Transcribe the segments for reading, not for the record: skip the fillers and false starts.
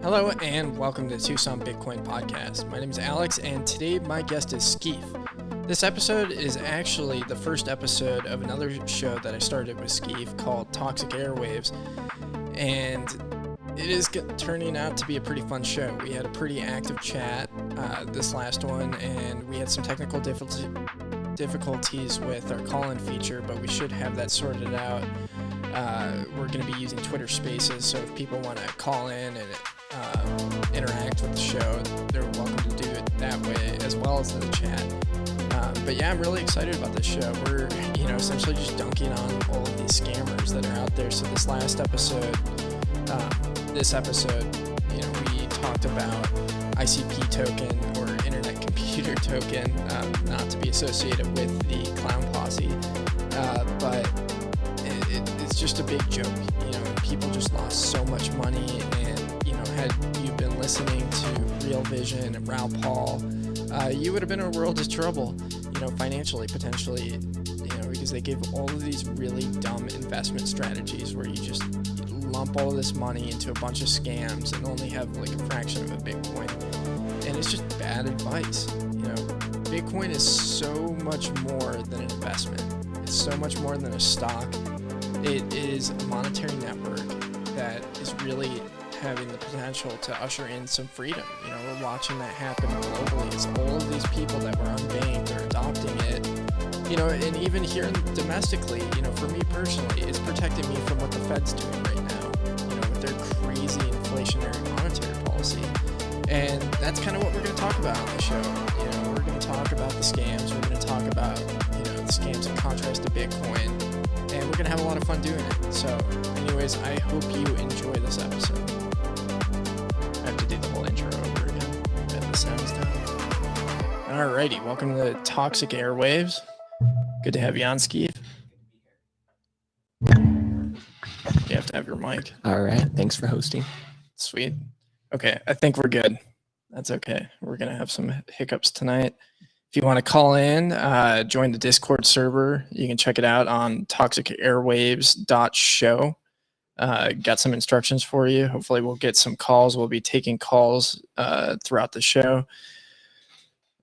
Hello and welcome to Tucson Bitcoin podcast. My name is Alex and today my guest is Skeef. This episode is actually the first episode of another show that I started with Skeef called Toxic Airwaves, and it is turning out to be a pretty fun show. We had a pretty active chat this last one, and we had some technical difficulties with our call-in feature, but we should have that sorted out. We're going to be using Twitter Spaces, so if people want to call in and interact with the show, they're welcome to do it that way, as well as the chat. But yeah, I'm really excited about this show. We're, essentially just dunking on all of these scammers that are out there. So this episode, we talked about ICP Token, or Internet Computer Token, not to be associated with the Clown Posse, but it's just a big joke. People just lost so much money, and had you been listening to Real Vision and Raoul Paul, you would have been in a world of trouble, financially, potentially, because they give all of these really dumb investment strategies where you just lump all of this money into a bunch of scams and only have like a fraction of a Bitcoin. And it's just bad advice. Bitcoin is so much more than an investment. It's so much more than a stock. It is a monetary network that is really having the potential to usher in some freedom. We're watching that happen globally. It's all of these people that were unbanked are adopting it. And even here domestically, for me personally, it's protecting me from what the Fed's doing right now, with their crazy inflationary monetary policy. And that's kind of what we're going to talk about on the show. We're going to talk about the scams. We're going to talk about, the scams in contrast to Bitcoin. And we're going to have a lot of fun doing it. So anyways, I hope you enjoy this episode. I have to do the whole intro over again. Get the sounds down. Alrighty, welcome to Toxic Airwaves. Good to have you on, Skeef. You have to have your mic. All right, thanks for hosting. Sweet. Okay, I think we're good. That's okay. We're going to have some hiccups tonight. If you want to call in, join the Discord server. You can check it out on toxicairwaves.show. Got some instructions for you. Hopefully we'll get some calls. We'll be taking calls throughout the show.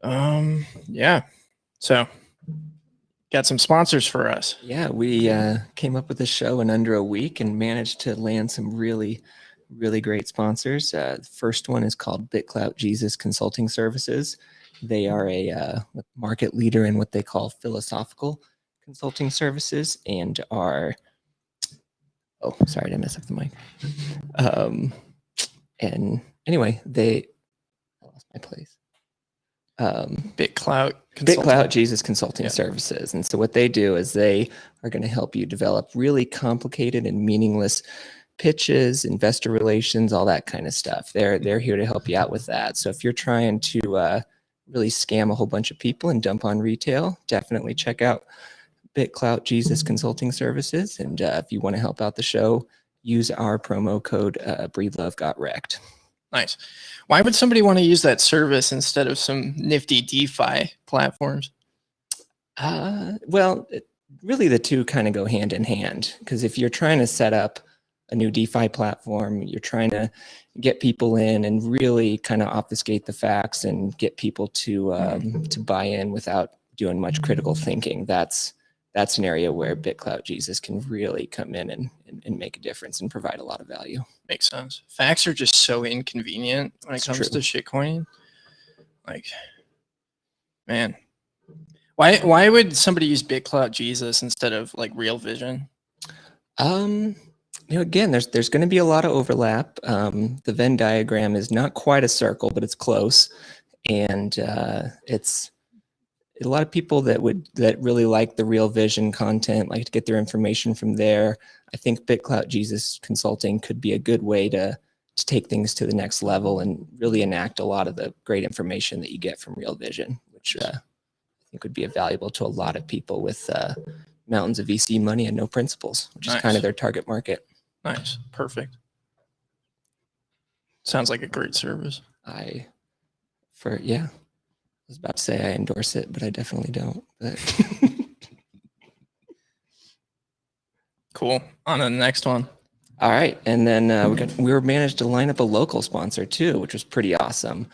Yeah. So got some sponsors for us. Yeah, we came up with this show in under a week and managed to land some really great sponsors. The first one is called Bitclout Jesus Consulting Services. They are a market leader in what they call philosophical consulting services and are... Oh, sorry, did I mess up the mic? And anyway, I lost my place. Bitclout Jesus Consulting Services. And so what they do is they are going to help you develop really complicated and meaningless pitches, investor relations, all that kind of stuff. They're here to help you out with that. So if you're trying to really scam a whole bunch of people and dump on retail, definitely check out Bitclout Jesus Consulting Services. And if you want to help out the show, use our promo code BreedLoveGotWrecked. Nice. Why would somebody want to use that service instead of some nifty DeFi platforms? Well, really the two kind of go hand in hand, because if you're trying to set up a new DeFi platform, you're trying to get people in and really kind of obfuscate the facts and get people to buy in without doing much critical thinking. That's an area where Bitclout Jesus can really come in and make a difference and provide a lot of value. Makes sense. Facts are just so inconvenient when it comes to shitcoin. Like, man, why would somebody use Bitclout Jesus instead of like Real Vision? Again, there's going to be a lot of overlap. The Venn diagram is not quite a circle, but it's close, and it's a lot of people that really like the Real Vision content, like to get their information from there. I think Bitclout Jesus Consulting could be a good way to take things to the next level and really enact a lot of the great information that you get from Real Vision, which I think would be valuable to a lot of people with mountains of VC money and no principles, which is kind of their target market. Nice. Perfect. Sounds like a great service. I was about to say I endorse it, but I definitely don't. But Cool. On to the next one. All right, and then we were managed to line up a local sponsor too, which was pretty awesome.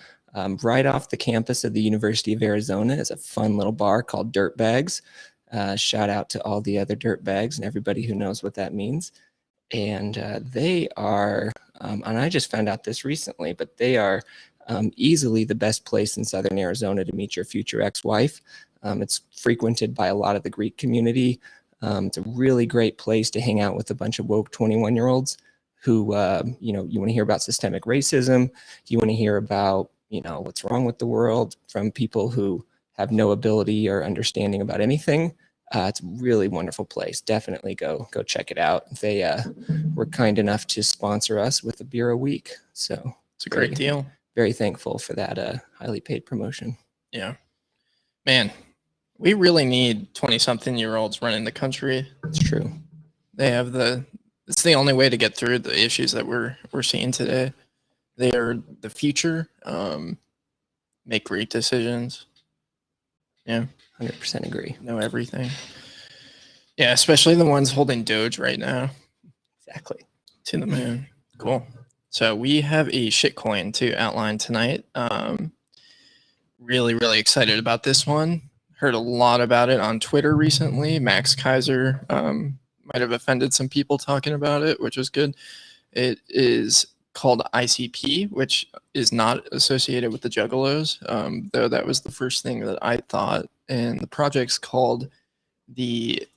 Right off the campus of the University of Arizona is a fun little bar called Dirtbags. Shout out to all the other dirtbags and everybody who knows what that means. And they are, and I just found out this recently, but they are easily the best place in Southern Arizona to meet your future ex-wife. It's frequented by a lot of the Greek community. It's a really great place to hang out with a bunch of woke 21-year-olds who, you want to hear about systemic racism. You want to hear about, what's wrong with the world from people who have no ability or understanding about anything. It's a really wonderful place. Definitely go check it out. They were kind enough to sponsor us with a beer a week. So it's a great deal. Very thankful for that highly paid promotion. Yeah, man. We really need 20-something-year-olds running the country. It's true. They have it's the only way to get through the issues that we're seeing today. They are the future. Make great decisions. Yeah. 100% agree. Know everything. Yeah, especially the ones holding Doge right now. Exactly. To the moon. Cool. So we have a shitcoin to outline tonight. Really, really excited about this one. Heard a lot about it on Twitter recently. Max Kaiser might have offended some people talking about it, which is good. It is called ICP, which is not associated with the Juggalos, though that was the first thing that I thought. And the project's called the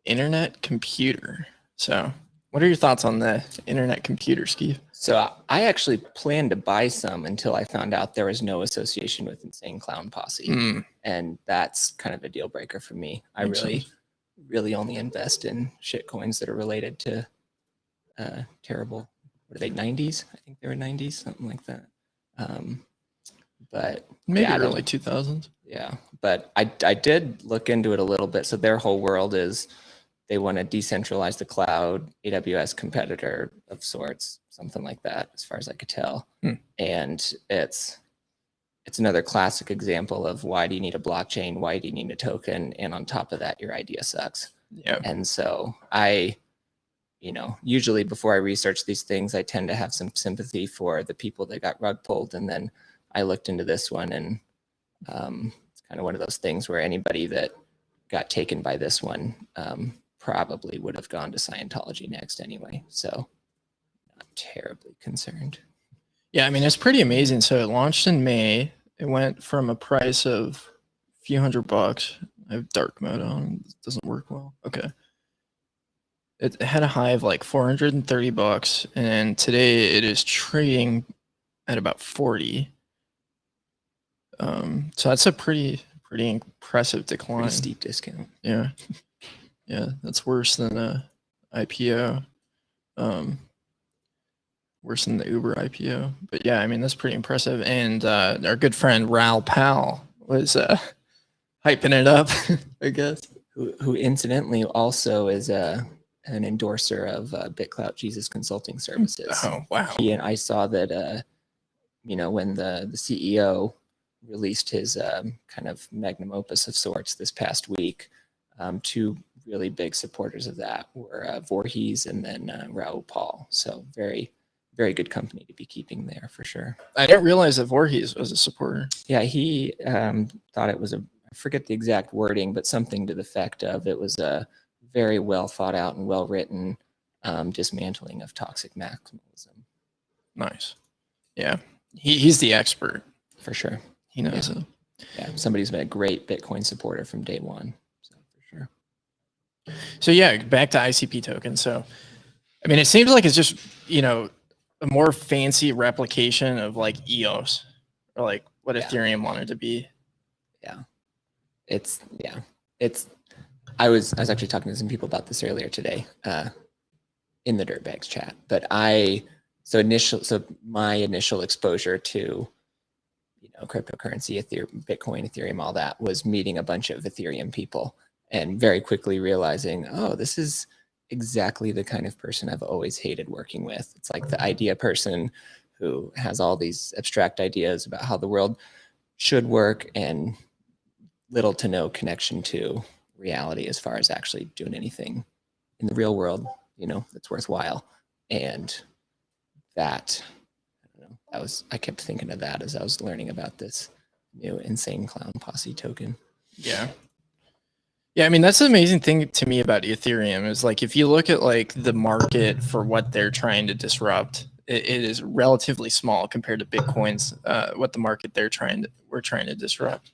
Internet Computer. So what are your thoughts on the Internet Computer, Skeef? So I actually planned to buy some until I found out there was no association with Insane Clown Posse. And that's kind of a deal breaker for me. I really only invest in shit coins that are related to terrible, what are they, 90s? I think they were 90s, something like that. But maybe early 2000s. Yeah, but I did look into it a little bit. So their whole world is they want to decentralize the cloud, AWS competitor of sorts, something like that, as far as I could tell. And it's another classic example of why do you need a blockchain? Why do you need a token? And on top of that, your idea sucks. Yeah. And so usually before I research these things, I tend to have some sympathy for the people that got rug pulled. And then I looked into this one, and it's kind of one of those things where anybody that got taken by this one probably would have gone to Scientology next anyway. So not terribly concerned. Yeah, I mean, it's pretty amazing. So it launched in May. It went from a price of a few $100. I have dark mode on. It doesn't work well. Okay. It had a high of like $430, and today it is trading at about 40. So that's a pretty impressive decline. Pretty steep discount. Yeah. Yeah, that's worse than a IPO. Worse than the Uber IPO. But yeah, I mean, that's pretty impressive. And our good friend Raoul Pal was hyping it up, I guess. Who incidentally also is an endorser of Bitclout Jesus Consulting Services. Oh, wow. And I saw that, when the CEO released his kind of magnum opus of sorts this past week, two really big supporters of that were Voorhees and then Raoul Paul. So very, very good company to be keeping there for sure. I didn't realize that Voorhees was a supporter. Yeah, he thought it was I forget the exact wording, but something to the effect of it was a very well thought out and well written dismantling of toxic maximalism. Nice. Yeah, he's the expert. For sure. He knows it. Yeah, somebody's been a great Bitcoin supporter from day one. So for sure. So yeah, back to ICP token. So, I mean, it seems like it's just, a more fancy replication of like EOS or like what Ethereum wanted to be. Yeah. I was actually talking to some people about this earlier today in the Dirtbags chat, but my initial exposure to cryptocurrency, Ethereum, Bitcoin, Ethereum, all that was meeting a bunch of Ethereum people and very quickly realizing, oh, this is exactly the kind of person I've always hated working with. It's like the idea person who has all these abstract ideas about how the world should work and little to no connection to reality as far as actually doing anything in the real world. that's worthwhile. And that, I don't know, I kept thinking of that as I was learning about this new insane clown posse token. Yeah. Yeah, I mean, that's the amazing thing to me about Ethereum is like, if you look at like the market for what they're trying to disrupt, it is relatively small compared to Bitcoin's, what the market we're trying to disrupt.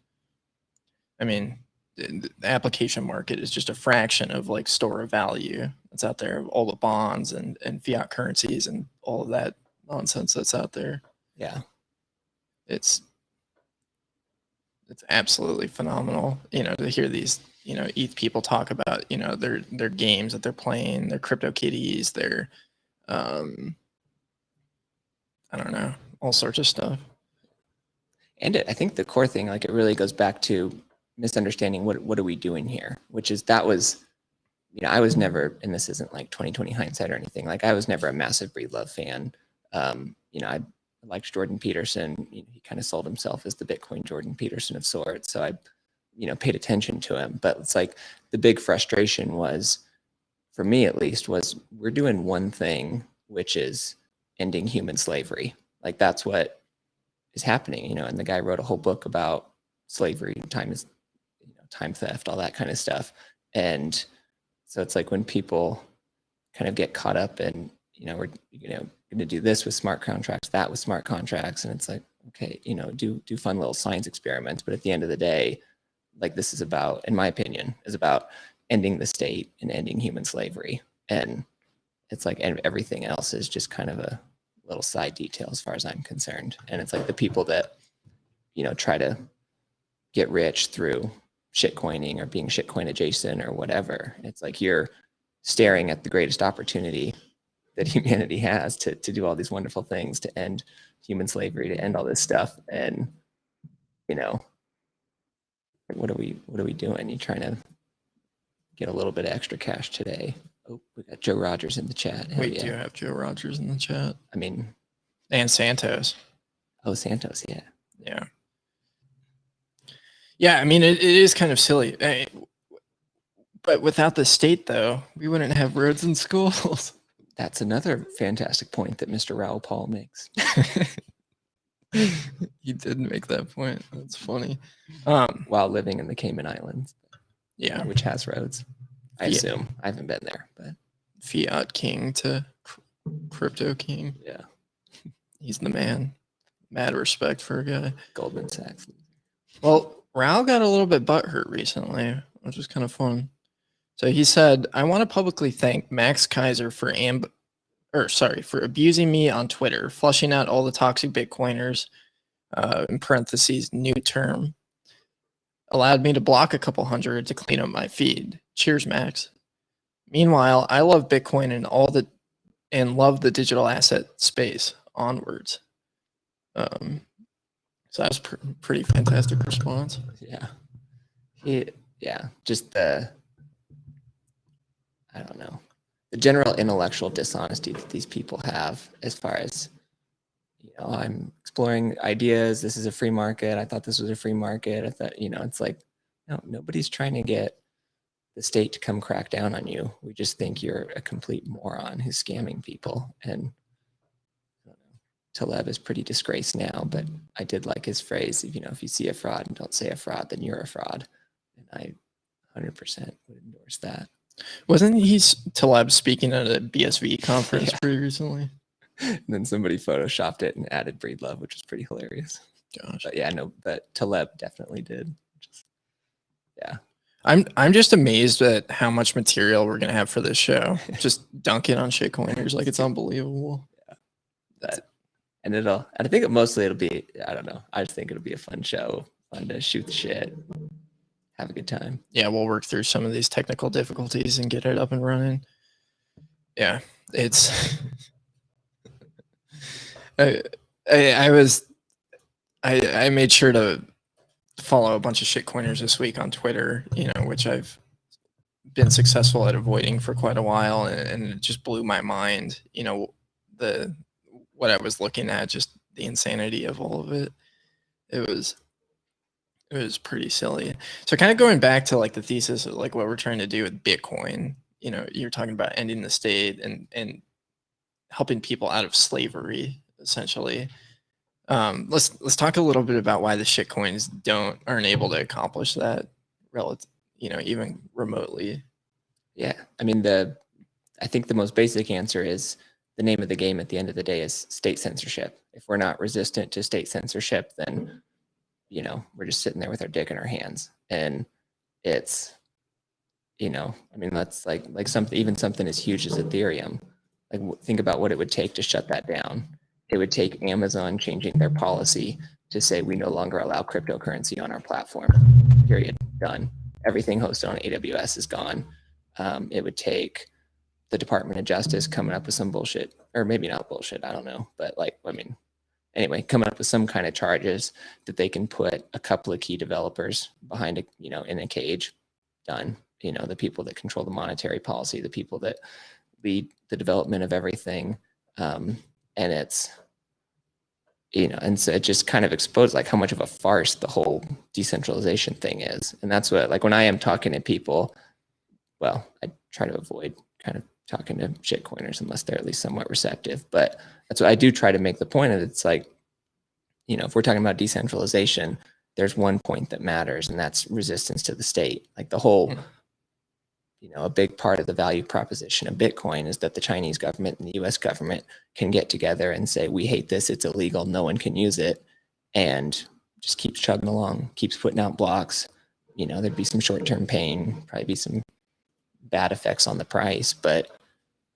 I mean, the application market is just a fraction of like store of value that's out there, all the bonds and fiat currencies and all of that nonsense that's out there. Yeah. It's absolutely phenomenal, to hear these, ETH people talk about, their games that they're playing, their crypto kitties, their, I don't know, all sorts of stuff. And I think the core thing, like, it really goes back to misunderstanding what are we doing here, which is that was, I was never, and this isn't like 2020 hindsight or anything, like I was never a massive Breedlove fan. I liked Jordan Peterson. He kind of sold himself as the Bitcoin Jordan Peterson of sorts. So I, paid attention to him. But it's like the big frustration was, for me at least, was we're doing one thing, which is ending human slavery. Like that's what is happening, and the guy wrote a whole book about slavery, time theft, all that kind of stuff. And so it's like when people kind of get caught up in, we're going to do this with smart contracts, that with smart contracts, and it's like, okay, do fun little science experiments, but at the end of the day, like this is about, in my opinion, is about ending the state and ending human slavery. And it's like, and everything else is just kind of a little side detail as far as I'm concerned. And it's like the people that, try to get rich through shitcoining or being shitcoin adjacent or whatever. It's like you're staring at the greatest opportunity that humanity has to do all these wonderful things, to end human slavery, to end all this stuff. And, what are we doing? You trying to get a little bit of extra cash today. Oh, we got Joe Rogers in the chat. We do have Joe Rogers in the chat. I mean, and Santos. Oh, Santos, yeah. Yeah. Yeah, I mean, it is kind of silly. But without the state, though, we wouldn't have roads and schools. That's another fantastic point that Mr. Raoul Paul makes. He did make that point. That's funny. While living in the Cayman Islands. Yeah. Which has roads. I assume. I haven't been there, but. Fiat king to crypto king. Yeah. He's the man. Mad respect for a guy. Goldman Sachs. Well, Raoul got a little bit butthurt recently, which was kind of fun. So he said, I want to publicly thank Max Kaiser for abusing me on Twitter, flushing out all the toxic Bitcoiners, in parentheses, new term. Allowed me to block a couple hundred to clean up my feed. Cheers, Max. Meanwhile, I love Bitcoin and love the digital asset space. Onwards. So that was pretty fantastic response. Yeah. Just I don't know, the general intellectual dishonesty that these people have as far as, I'm exploring ideas. This is a free market. I thought this was a free market. I thought, it's like, no, nobody's trying to get the state to come crack down on you. We just think you're a complete moron who's scamming people. And I don't know, Taleb is pretty disgraced now, but I did like his phrase, if you see a fraud and don't say a fraud, then you're a fraud. And I 100% would endorse that. Wasn't Taleb speaking at a BSV conference pretty recently? And then somebody photoshopped it and added Breedlove, which was pretty hilarious. Gosh. But yeah, no, but Taleb definitely did. Yeah. I'm just amazed at how much material we're gonna have for this show. Just dunking on shitcoiners, like it's unbelievable. Yeah. I think mostly it'll be, I don't know. I just think it'll be a fun show, fun to shoot the shit, have a good time. Yeah, we'll work through some of these technical difficulties and get it up and running. Yeah, it's. I made sure to follow a bunch of shitcoiners this week on Twitter, which I've been successful at avoiding for quite a while, and it just blew my mind, what I was looking at, just the insanity of all of it. It was pretty silly. So kind of going back to like the thesis of like what we're trying to do with Bitcoin, you're talking about ending the state and helping people out of slavery, essentially. Let's talk a little bit about why the shitcoins aren't able to accomplish that, even remotely. Yeah, I mean, I think the most basic answer is the name of the game at the end of the day is state censorship. If we're not resistant to state censorship, then we're just sitting there with our dick in our hands. And it's, I mean, that's like something as huge as Ethereum. Like, think about what it would take to shut that down. It would take Amazon changing their policy to say we no longer allow cryptocurrency on our platform. Period. Done. Everything hosted on AWS is gone. It would take the Department of Justice coming up with some bullshit, or maybe not bullshit, I don't know, but anyway, coming up with some kind of charges that they can put a couple of key developers behind in a cage. Done. The people that control the monetary policy, the people that lead the development of everything. And it's, and so it just kind of exposed like how much of a farce the whole decentralization thing is. And that's what, like, when I am talking to people, well, I try to avoid kind of talking to shitcoiners unless they're at least somewhat receptive. But that's what I do try to make the point of. It's like, if we're talking about decentralization, there's one point that matters, and that's resistance to the state. Like the whole, a big part of the value proposition of Bitcoin is that the Chinese government and the US government can get together and say, we hate this, it's illegal, no one can use it, and just keeps chugging along, keeps putting out blocks. There'd be some short-term pain, probably be some bad effects on the price, but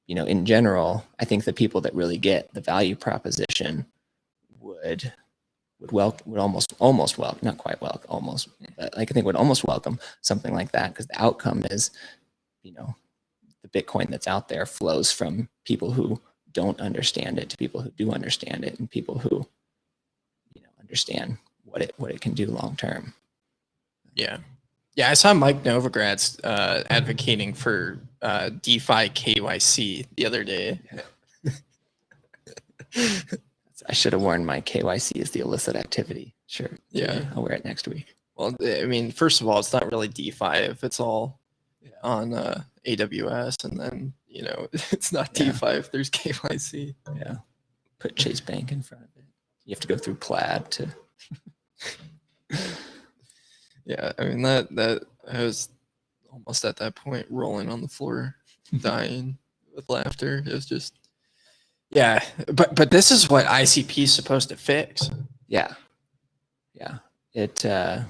in general, I think the people that really get the value proposition would almost welcome, not quite welcome, almost, but like I think would almost welcome something like that, because the outcome is, the Bitcoin that's out there flows from people who don't understand it to people who do understand it, and people who understand what it can do long term. Yeah. I saw Mike Novogratz advocating for DeFi KYC the other day. I should have worn my KYC is the illicit activity shirt. Yeah. I'll wear it next week. Well, I mean, first of all, it's not really DeFi if it's all on AWS, and then, it's not DeFi if there's KYC. Yeah. Put Chase Bank in front of it. You have to go through Plaid to... Yeah, I mean, that I was almost at that point rolling on the floor, dying with laughter. It was just, yeah. But this is what ICP is supposed to fix. Yeah. It well,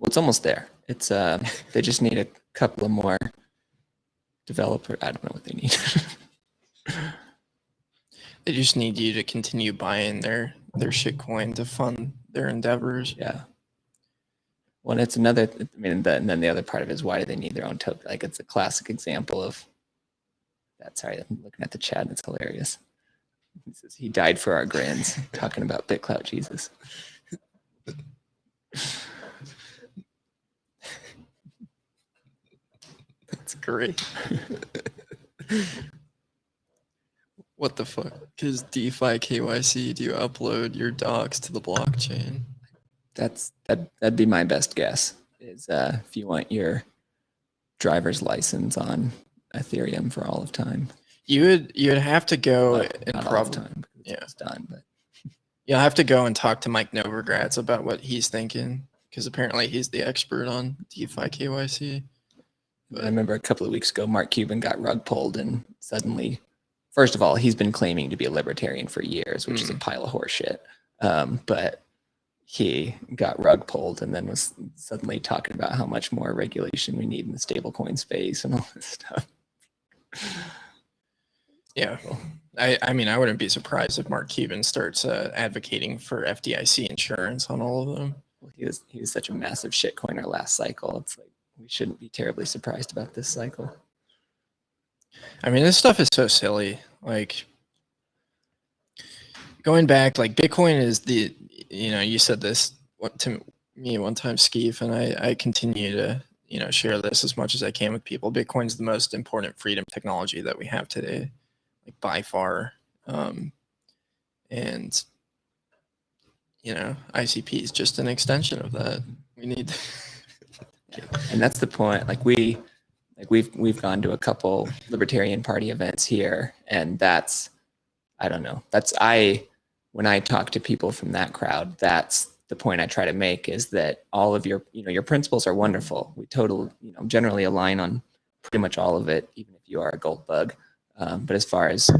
it's almost there. It's they just need a couple of more developers. I don't know what they need. They just need you to continue buying their shitcoin to fund their endeavors. Yeah. Well, it's another, I mean, and then the other part of it is, why do they need their own token? Like, it's a classic example of that. Sorry, I'm looking at the chat and it's hilarious. He says he died for our grins, talking about Bitclout Jesus. That's great. What the fuck? Because DeFi KYC, do you upload your docs to the blockchain? That'd be my best guess, is if you want your driver's license on Ethereum for all of time. You would have to go and all of time, it's done, but you'll have to go and talk to Mike Novogratz about what he's thinking, because apparently he's the expert on DeFi KYC. But I remember a couple of weeks ago, Mark Cuban got rug pulled, and suddenly, first of all, he's been claiming to be a libertarian for years, which is a pile of horse shit. But he got rug pulled and then was suddenly talking about how much more regulation we need in the stablecoin space and all this stuff. Yeah. I mean, I wouldn't be surprised if Mark Cuban starts advocating for FDIC insurance on all of them. Well, he was such a massive shitcoiner last cycle. It's like, we shouldn't be terribly surprised about this cycle. I mean, this stuff is so silly. Like, going back, like, Bitcoin is the, you said this to me one time, Skeef, and I continue to, share this as much as I can with people. Bitcoin is the most important freedom technology that we have today, like, by far. And, ICP is just an extension of that. We need. And that's the point. Like, Like we've gone to a couple Libertarian Party events here, and that's, I don't know. When I talk to people from that crowd, that's the point I try to make, is that all of your, your principles are wonderful. We totally, generally align on pretty much all of it, even if you are a gold bug. But as far as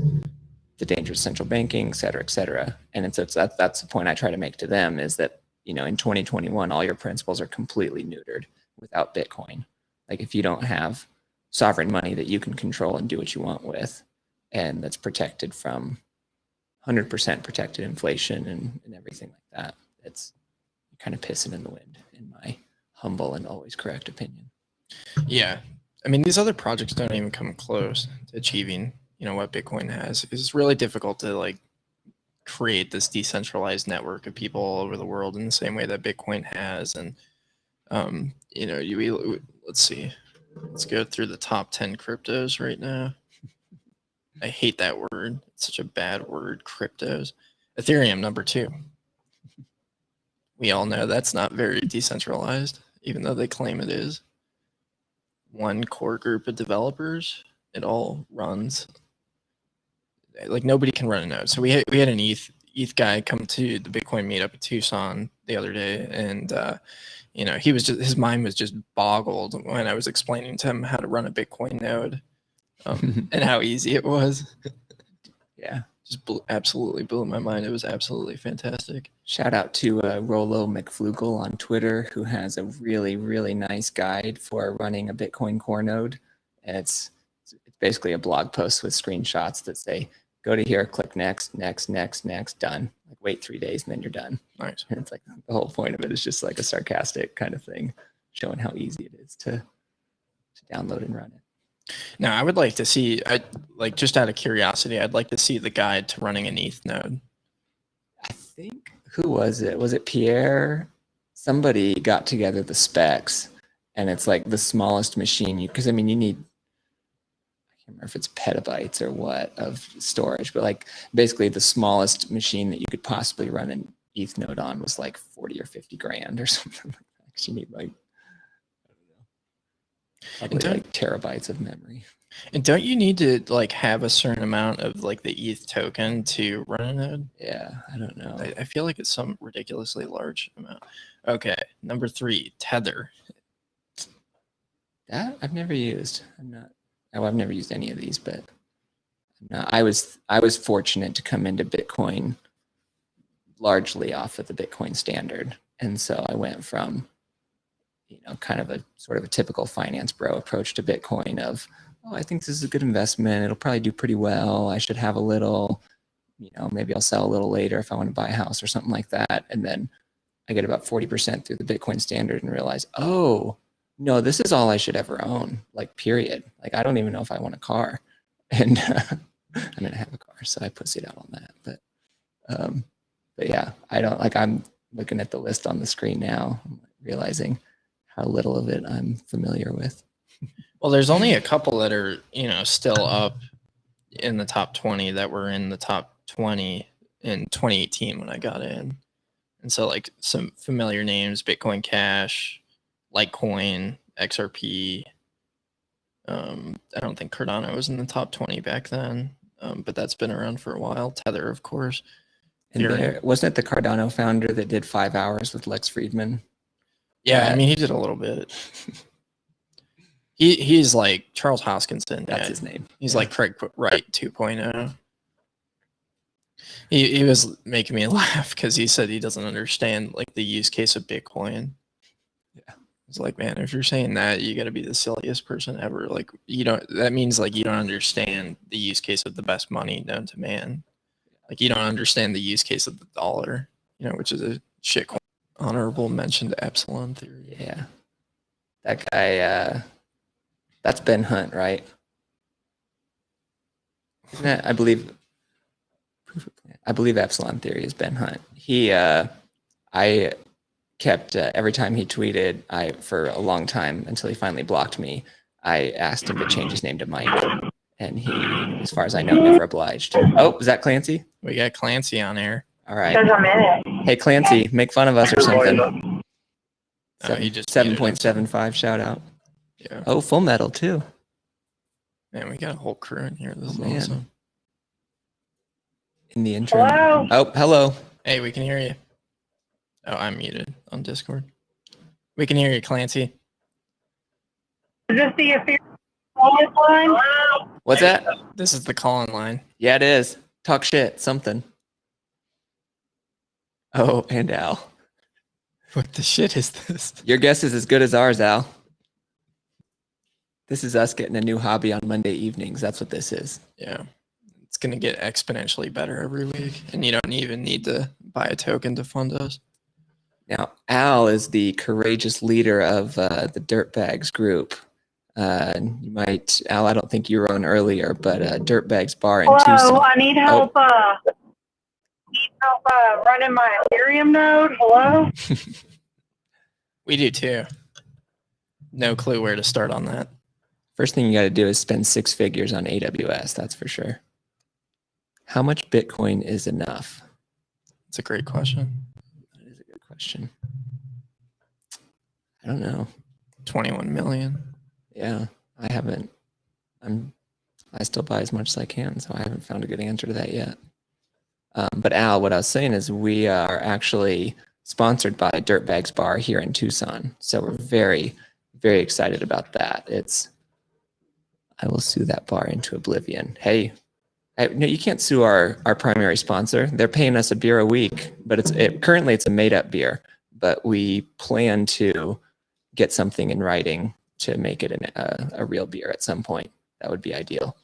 the dangerous central banking, et cetera, and that's the point I try to make to them, is that, in 2021, all your principles are completely neutered without Bitcoin. Like if you don't have sovereign money that you can control and do what you want with, and that's protected from 100% protected inflation and everything like that, it's kind of pissing in the wind, in my humble and always correct opinion. Yeah. I mean, these other projects don't even come close to achieving, what Bitcoin has. It's really difficult to like create this decentralized network of people all over the world in the same way that Bitcoin has. And, let's see, let's go through the top 10 cryptos right now. I hate that word. It's such a bad word, cryptos. Ethereum, number 2. We all know that's not very decentralized, even though they claim it is. One core group of developers. It all runs. Like nobody can run a node. So we had an ETH guy come to the Bitcoin meetup at Tucson the other day, and he was just, his mind was just boggled when I was explaining to him how to run a Bitcoin node, and how easy it was. Yeah, just absolutely blew my mind. It was absolutely fantastic. Shout out to Rollo McFlugel on Twitter, who has a really, really nice guide for running a Bitcoin core node. And it's basically a blog post with screenshots that say, go to here, click next, done. Like wait 3 days and then you're done. Nice. And it's like the whole point of it is just like a sarcastic kind of thing, showing how easy it is to download and run it. Now, I would like to see, just out of curiosity, I'd like to see the guide to running an ETH node. I think, who was it? Was it Pierre? Somebody got together the specs, and it's like the smallest machine because you need, I can't remember if it's petabytes or what of storage, but like basically the smallest machine that you could possibly run an ETH node on was like 40 or 50 grand or something like that. You need like, probably like terabytes of memory. And don't you need to like have a certain amount of like the ETH token to run a node? Yeah, I don't know. I feel like it's some ridiculously large amount. Okay, number 3, Tether. That I've never used. I've never used any of these, but I was fortunate to come into Bitcoin largely off of the Bitcoin standard, and so I went from kind of a sort of a typical finance bro approach to Bitcoin of, oh, I think this is a good investment. It'll probably do pretty well. I should have a little, maybe I'll sell a little later if I want to buy a house or something like that. And then I get about 40% through the Bitcoin standard and realize, oh, no, this is all I should ever own, like period. Like, I don't even know if I want a car. And I mean, I have a car, so I pussied out on that. But yeah, I don't, like, I'm looking at the list on the screen now, I'm realizing how little of it I'm familiar with. Well, there's only a couple that are, still up in the top 20 that were in the top 20 in 2018 when I got in. And so like some familiar names, Bitcoin Cash, Litecoin, XRP. I don't think Cardano was in the top 20 back then, but that's been around for a while. Tether, of course. And wasn't it the Cardano founder that did 5 hours with Lex Friedman? Yeah, I mean, he did a little bit. He's like Charles Hoskinson. That's his name. He's like Craig Wright 2.0. He was making me laugh because he said he doesn't understand like the use case of Bitcoin. Yeah. It's like, man, if you're saying that, you got to be the silliest person ever. Like, that means like you don't understand the use case of the best money known to man. Like, you don't understand the use case of the dollar, which is a shitcoin. Honorable mention to Epsilon theory. Yeah. That guy, that's Ben Hunt, right? Isn't that, I believe Epsilon theory is Ben Hunt. I kept, every time he tweeted, for a long time until he finally blocked me, I asked him to change his name to Mike. And he, as far as I know, never obliged. Oh, is that Clancy? We got Clancy on air. All right. Hey, Clancy, make fun of us or something. He just 7.75 shout out. Yeah. Oh, Full Metal too. Man, we got a whole crew in here. This is man. awesome. In the interim. Hello? Oh, hello. Hey, we can hear you. Oh, I'm muted on Discord. We can hear you, Clancy. Is this the official line? What's that? This is the call-in line. Yeah, it is. Talk shit, something. Oh, and Al. What the shit is this? Your guess is as good as ours, Al. This is us getting a new hobby on Monday evenings. That's what this is. Yeah. It's going to get exponentially better every week. And you don't even need to buy a token to fund us. Now, Al is the courageous leader of the Dirtbags group. You might, Al, I don't think you were on earlier, but Dirtbags Bar in Hello, Tucson. I need help. Running my Ethereum node. Hello. We do too. No clue where to start on that. First thing you got to do is spend 6 figures on AWS. That's for sure. How much Bitcoin is enough? It's a great question. That is a good question. I don't know. 21 million. Yeah, I haven't. I still buy as much as I can, so I haven't found a good answer to that yet. But Al, what I was saying is we are actually sponsored by Dirtbags Bar here in Tucson, so we're very, very excited about that. I will sue that bar into oblivion. Hey, no, you can't sue our primary sponsor. They're paying us a beer a week, but currently it's a made-up beer. But we plan to get something in writing to make it a real beer at some point. That would be ideal.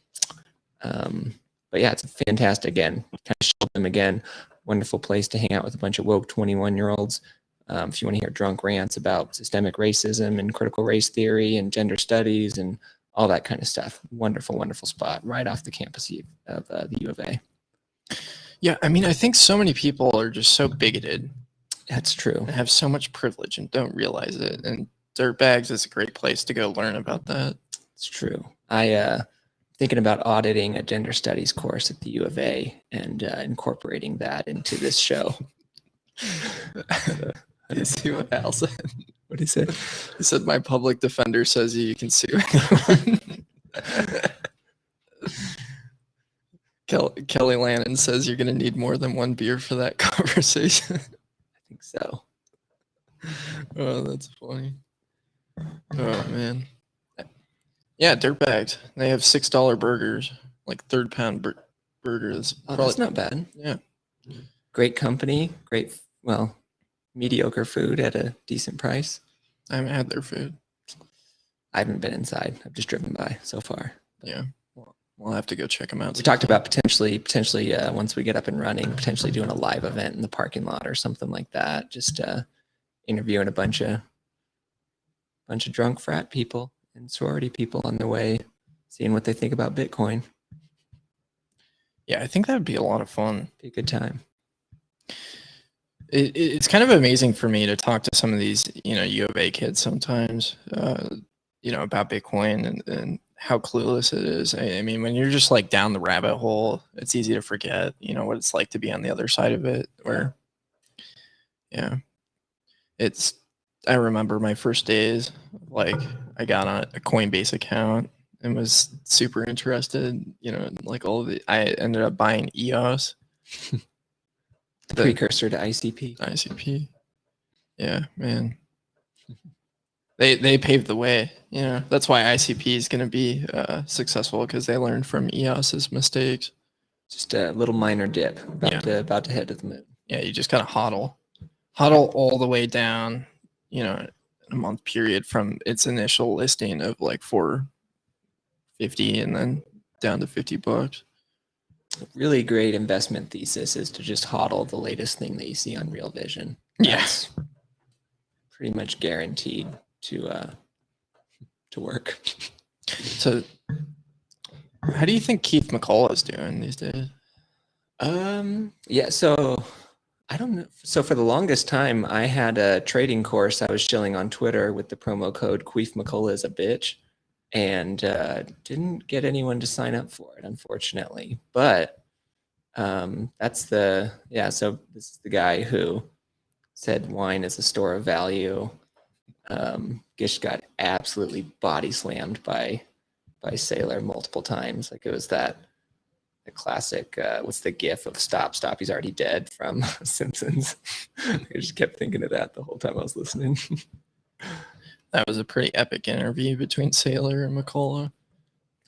But yeah, it's fantastic. Again, kind of show them again. Wonderful place to hang out with a bunch of woke 21-year-olds. If you want to hear drunk rants about systemic racism and critical race theory and gender studies and all that kind of stuff. Wonderful, wonderful spot right off the campus of the U of A. Yeah, I mean, I think so many people are just so bigoted. That's true. And have so much privilege and don't realize it. And Dirtbags is a great place to go learn about that. It's true. Thinking about auditing a gender studies course at the U of A and incorporating that into this show. You see what Al said? What did he say? He said, my public defender says you can sue anyone. Kelly Lannon says you're going to need more than one beer for that conversation. I think so. Oh, that's funny. Oh, man. Yeah, Dirtbags. They have $6 burgers, like third-pound burgers. Oh, that's not bad. Yeah. Great company. Great, well, mediocre food at a decent price. I haven't had their food. I haven't been inside. I've just driven by so far. Yeah. We'll have to go check them out. We talked about potentially once we get up and running, potentially doing a live event in the parking lot or something like that. Just interviewing a bunch of drunk frat people and sorority people on their way, seeing what they think about Bitcoin. Yeah, I think that would be a lot of fun. Be a good time. It's kind of amazing for me to talk to some of these, U of A kids sometimes, about Bitcoin and how clueless it is. I mean, when you're just like down the rabbit hole, it's easy to forget, what it's like to be on the other side of it. Where, yeah, I remember my first days, like I got on a Coinbase account and was super interested, like I ended up buying EOS. The precursor to ICP. ICP. Yeah, man. They paved the way. That's why ICP is going to be successful, because they learned from EOS's mistakes. Just a little minor dip, about to head to the moon. Yeah, you just gotta hodl all the way down, in a month period from its initial listing of like $4.50 and then down to $50. Really great investment thesis is to just hodl the latest thing that you see on Real Vision. Yes, pretty much guaranteed to work. So, how do you think Keith McCullough is doing these days? Yeah, so I don't know. So for the longest time, I had a trading course I was shilling on Twitter with the promo code Queef McCullough is a bitch, and didn't get anyone to sign up for it, unfortunately. But so this is the guy who said wine is a store of value. Gish got absolutely body slammed by Sailor multiple times. Like it was that the classic, what's the gif of stop, he's already dead from Simpsons. I just kept thinking of that the whole time I was listening. That was a pretty epic interview between Sailor and McCullough.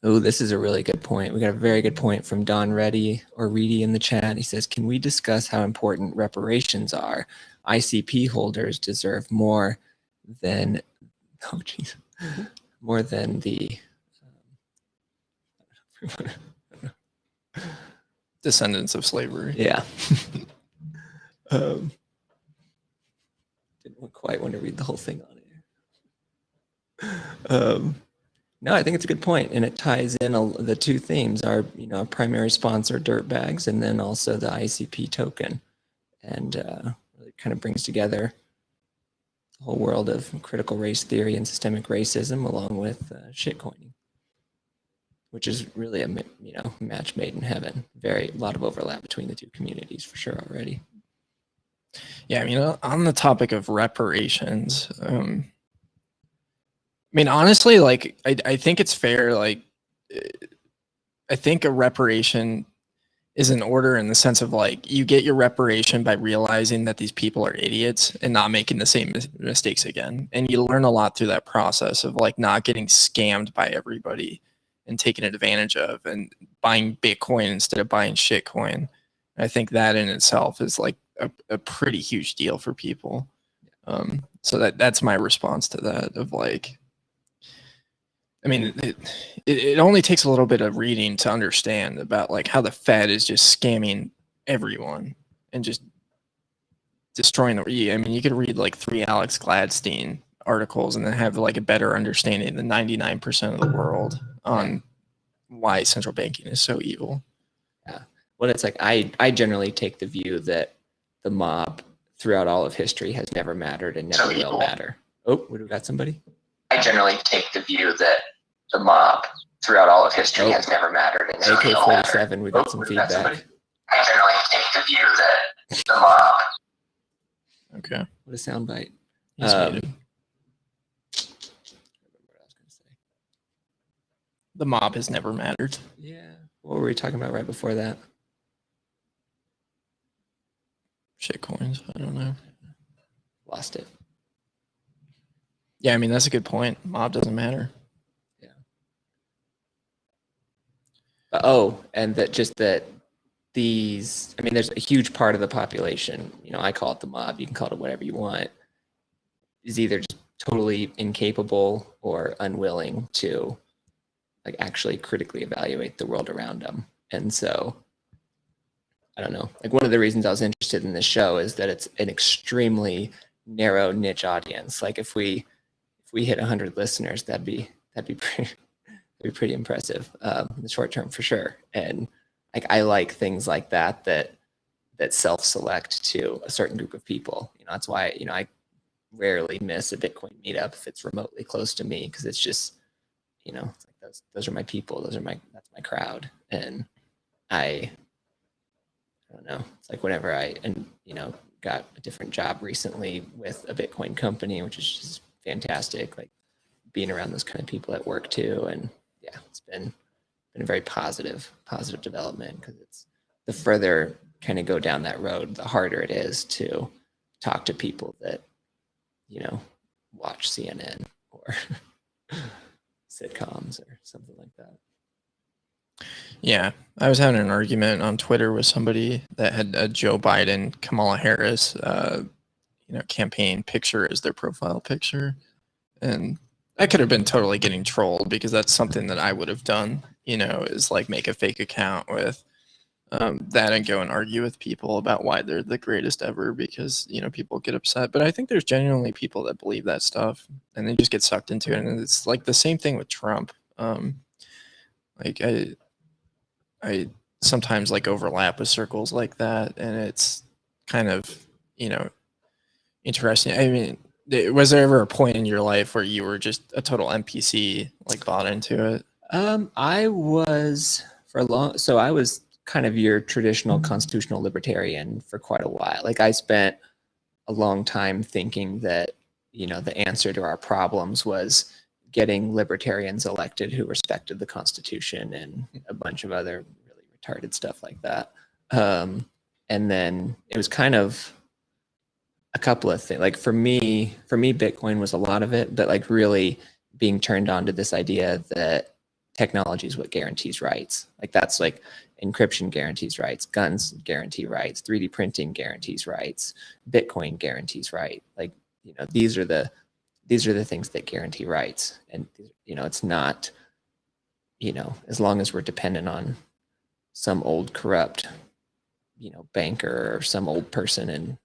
Oh, this is a really good point. We got a very good point from Don Reddy or Reedy in the chat. He says, can we discuss how important reparations are? ICP holders deserve more than, oh geez, more than the descendants of slavery. Yeah. Didn't quite want to read the whole thing on it. No, I think it's a good point, and it ties in the two themes: our primary sponsor dirtbags, and then also the ICP token, and really kind of brings together the whole world of critical race theory and systemic racism, along with shitcoining, which is really a match made in heaven. A lot of overlap between the two communities for sure already. Yeah, I mean, on the topic of reparations, I mean, honestly, like, I think it's fair. Like, I think a reparation is in order in the sense of like, you get your reparation by realizing that these people are idiots and not making the same mistakes again. And you learn a lot through that process of like not getting scammed by everybody and taken advantage of and buying Bitcoin instead of buying shitcoin. I think that in itself is like a pretty huge deal for people. So that's my response to that of like, I mean, it only takes a little bit of reading to understand about like how the Fed is just scamming everyone and just destroying the. I mean, you could read like 3 Alex Gladstein articles and then have like a better understanding than 99% of the world on why central banking is so evil. Yeah. Well, it's like I generally take the view that the mob throughout all of history has never mattered and never will matter. Oh, we got somebody? I generally take the view that the mob throughout all of history has never mattered and never will matter. AK-47, we got some feedback. I generally take the view that the mob. Okay. What a soundbite. He's muted. The mob has never mattered. Yeah. What were we talking about right before that? Shitcoins. I don't know. Lost it. Yeah, I mean, that's a good point. Mob doesn't matter. Yeah. And that these, I mean, there's a huge part of the population, I call it the mob, you can call it whatever you want, is either just totally incapable or unwilling to like actually critically evaluate the world around them. And so, I don't know, like one of the reasons I was interested in this show is that it's an extremely narrow niche audience. Like if we hit 100 listeners, that'd be pretty impressive in the short term for sure. And like I like things like that self-select to a certain group of people. That's why I rarely miss a Bitcoin meetup if it's remotely close to me, because it's just it's like those are my people. That's my crowd. And I don't know. It's like whenever got a different job recently with a Bitcoin company, which is just fantastic. Like being around those kind of people at work too. And yeah, it's been a very positive development, because it's the further kind of go down that road, the harder it is to talk to people that, watch CNN or sitcoms or something like that. Yeah, I was having an argument on Twitter with somebody that had a Joe Biden, Kamala Harris, campaign picture as their profile picture, and I could have been totally getting trolled because that's something that I would have done. Is like make a fake account with that and go and argue with people about why they're the greatest ever, because people get upset. But I think there's genuinely people that believe that stuff and they just get sucked into it, and it's like the same thing with Trump. Like I sometimes like overlap with circles like that, and it's kind of interesting. I mean, was there ever a point in your life where you were just a total NPC, like bought into it? I was I was kind of your traditional constitutional libertarian for quite a while. Like I spent a long time thinking that the answer to our problems was getting libertarians elected who respected the Constitution and a bunch of other really retarded stuff like that. And then it was kind of a couple of things. Like for me, Bitcoin was a lot of it, but like really being turned on to this idea that technology is what guarantees rights. Like that's like encryption guarantees rights, guns guarantee rights, 3D printing guarantees rights, Bitcoin guarantees right. Like, these are the things that guarantee rights. And, it's not, as long as we're dependent on some old corrupt, banker or some old person in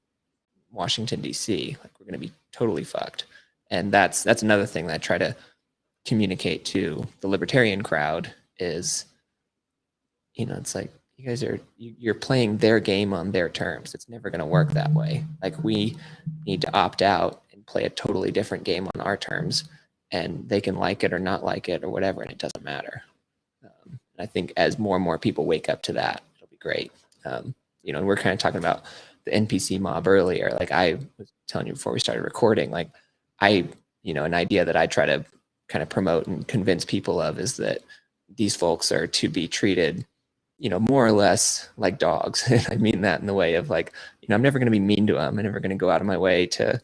Washington, D.C., like we're going to be totally fucked. And that's another thing that I try to communicate to the libertarian crowd is, it's like, you guys you're playing their game on their terms. It's never going to work that way. Like we need to opt out and play a totally different game on our terms, and they can like it or not like it or whatever, and it doesn't matter. I think as more and more people wake up to that, it'll be great. And we're kind of talking about the NPC mob earlier. Like I was telling you before we started recording, like an idea that I try to kind of promote and convince people of is that these folks are to be treated, more or less like dogs. And I mean that in the way of like, I'm never going to be mean to them. I'm never going to go out of my way to,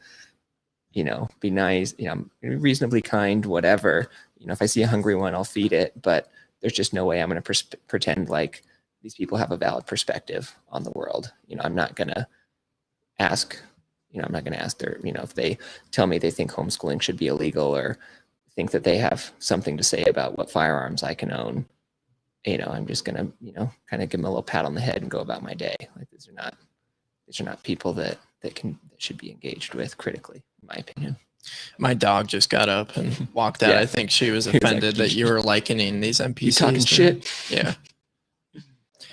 be nice, reasonably kind, whatever. If I see a hungry one, I'll feed it. But there's just no way I'm going to pretend like these people have a valid perspective on the world. I'm not going to ask, their, if they tell me they think homeschooling should be illegal or think that they have something to say about what firearms I can own. I'm just going to, kind of give them a little pat on the head and go about my day. Like these are not people that should be engaged with critically, in my opinion. My dog just got up and walked out. Yeah. I think she was offended that you were likening these NPCs. You talking shit? Yeah.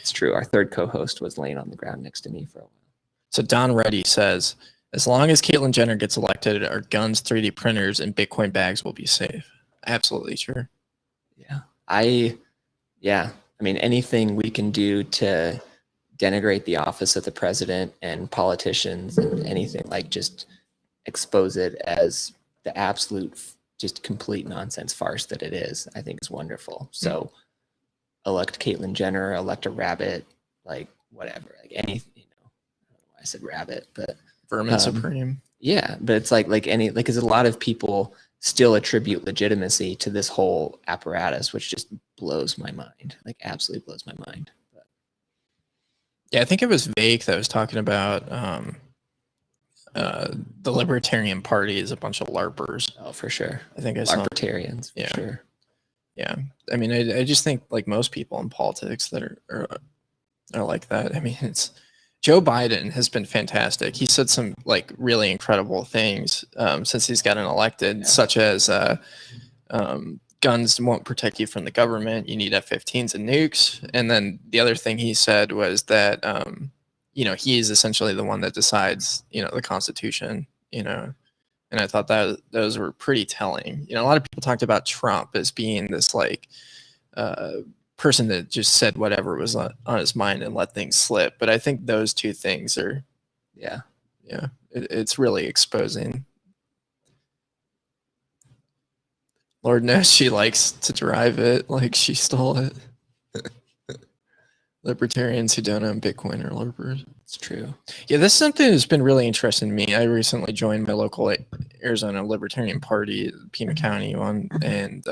It's true. Our third co-host was laying on the ground next to me for a while. So Don Reddy says, as long as Caitlyn Jenner gets elected, our guns, 3D printers, and Bitcoin bags will be safe. Absolutely true. Yeah. I mean, anything we can do to denigrate the office of the president and politicians and anything, like just expose it as the absolute, just complete nonsense farce that it is, I think is wonderful. So elect Caitlyn Jenner, elect a rabbit, like whatever, like anything, I don't know why I said rabbit, but Vermin Supreme. Yeah. But it's because a lot of people still attribute legitimacy to this whole apparatus, which just blows my mind, like absolutely blows my mind. But. Yeah, I think it was Vake that was talking about the Libertarian Party is a bunch of LARPers. Oh, for sure. I think I saw Libertarians, for sure. Yeah, I mean, I just think like most people in politics that are like that. I mean, it's Joe Biden has been fantastic. He said some like really incredible things since he's gotten elected, such as guns won't protect you from the government. You need F-15s and nukes. And then the other thing he said was that, he is essentially the one that decides, the Constitution, and I thought that those were pretty telling. A lot of people talked about Trump as being this like person that just said whatever was on his mind and let things slip. But I think those two things are, it's really exposing. Lord knows she likes to drive it like she stole it. Libertarians who don't own Bitcoin are LARPers. It's true. Yeah, this is something that's been really interesting to me. I recently joined my local Arizona Libertarian Party, Pima County one, and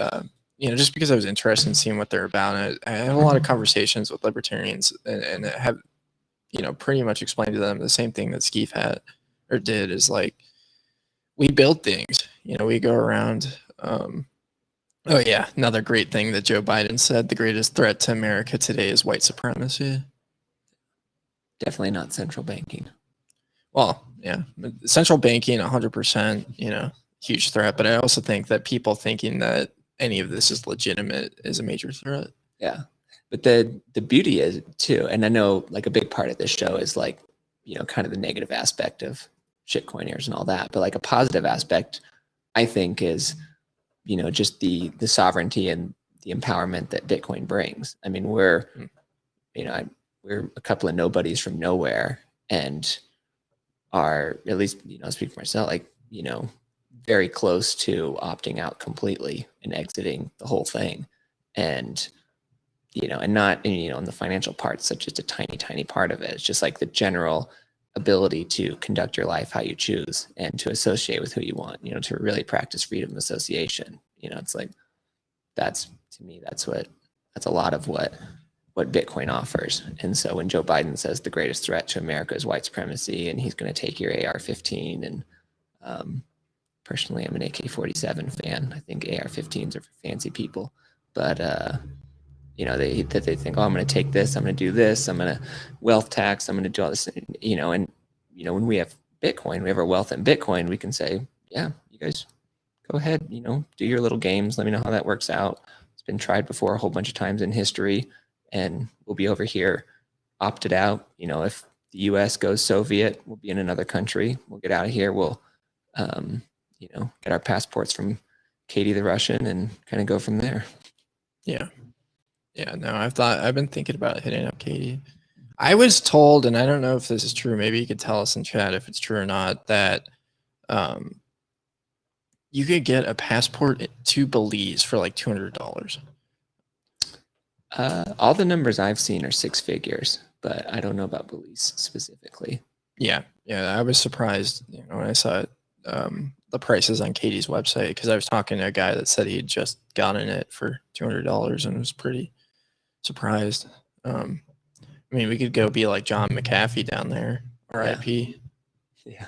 just because I was interested in seeing what they're about. I have a lot of conversations with libertarians, and I have, pretty much explained to them the same thing that Skeef had or did is like, we build things. We go around. Oh yeah, another great thing that Joe Biden said, the greatest threat to America today is white supremacy. Definitely not central banking. Well, yeah, central banking, 100%, huge threat. But I also think that people thinking that any of this is legitimate is a major threat. Yeah, but the beauty is too, and I know like a big part of this show is like, kind of the negative aspect of shitcoiners and all that. But like a positive aspect, I think is, just the sovereignty and the empowerment that Bitcoin brings. I mean, we're a couple of nobodies from nowhere, and are, at least, speak for myself, like, very close to opting out completely and exiting the whole thing. And, and not, in the financial part, such just a tiny, tiny part of it. It's just like the general ability to conduct your life how you choose and to associate with who you want, to really practice freedom of association. It's like, that's a lot of what Bitcoin offers. And so when Joe Biden says the greatest threat to America is white supremacy, and he's going to take your AR-15, and personally, I'm an AK-47 fan. I think AR-15s are for fancy people, but they think, oh, I'm going to take this, I'm going to do this, I'm going to wealth tax, I'm going to do all this, and when we have Bitcoin, we have our wealth in Bitcoin, we can say, yeah, you guys go ahead, do your little games. Let me know how that works out. It's been tried before a whole bunch of times in history, and we'll be over here opted out. If the US goes Soviet, we'll be in another country. We'll get out of here. We'll, get our passports from Katie the Russian and kind of go from there. Yeah. Yeah, no, I've been thinking about hitting up Katie. I was told, and I don't know if this is true, maybe you could tell us in chat if it's true or not, that you could get a passport to Belize for like $200. All the numbers I've seen are 6 figures, but I don't know about Belize specifically. Yeah, I was surprised when I saw it, the prices on Katie's website, because I was talking to a guy that said he had just gotten it for $200 and was pretty surprised. I mean, we could go be like John McCafee down there, RIP. Yeah.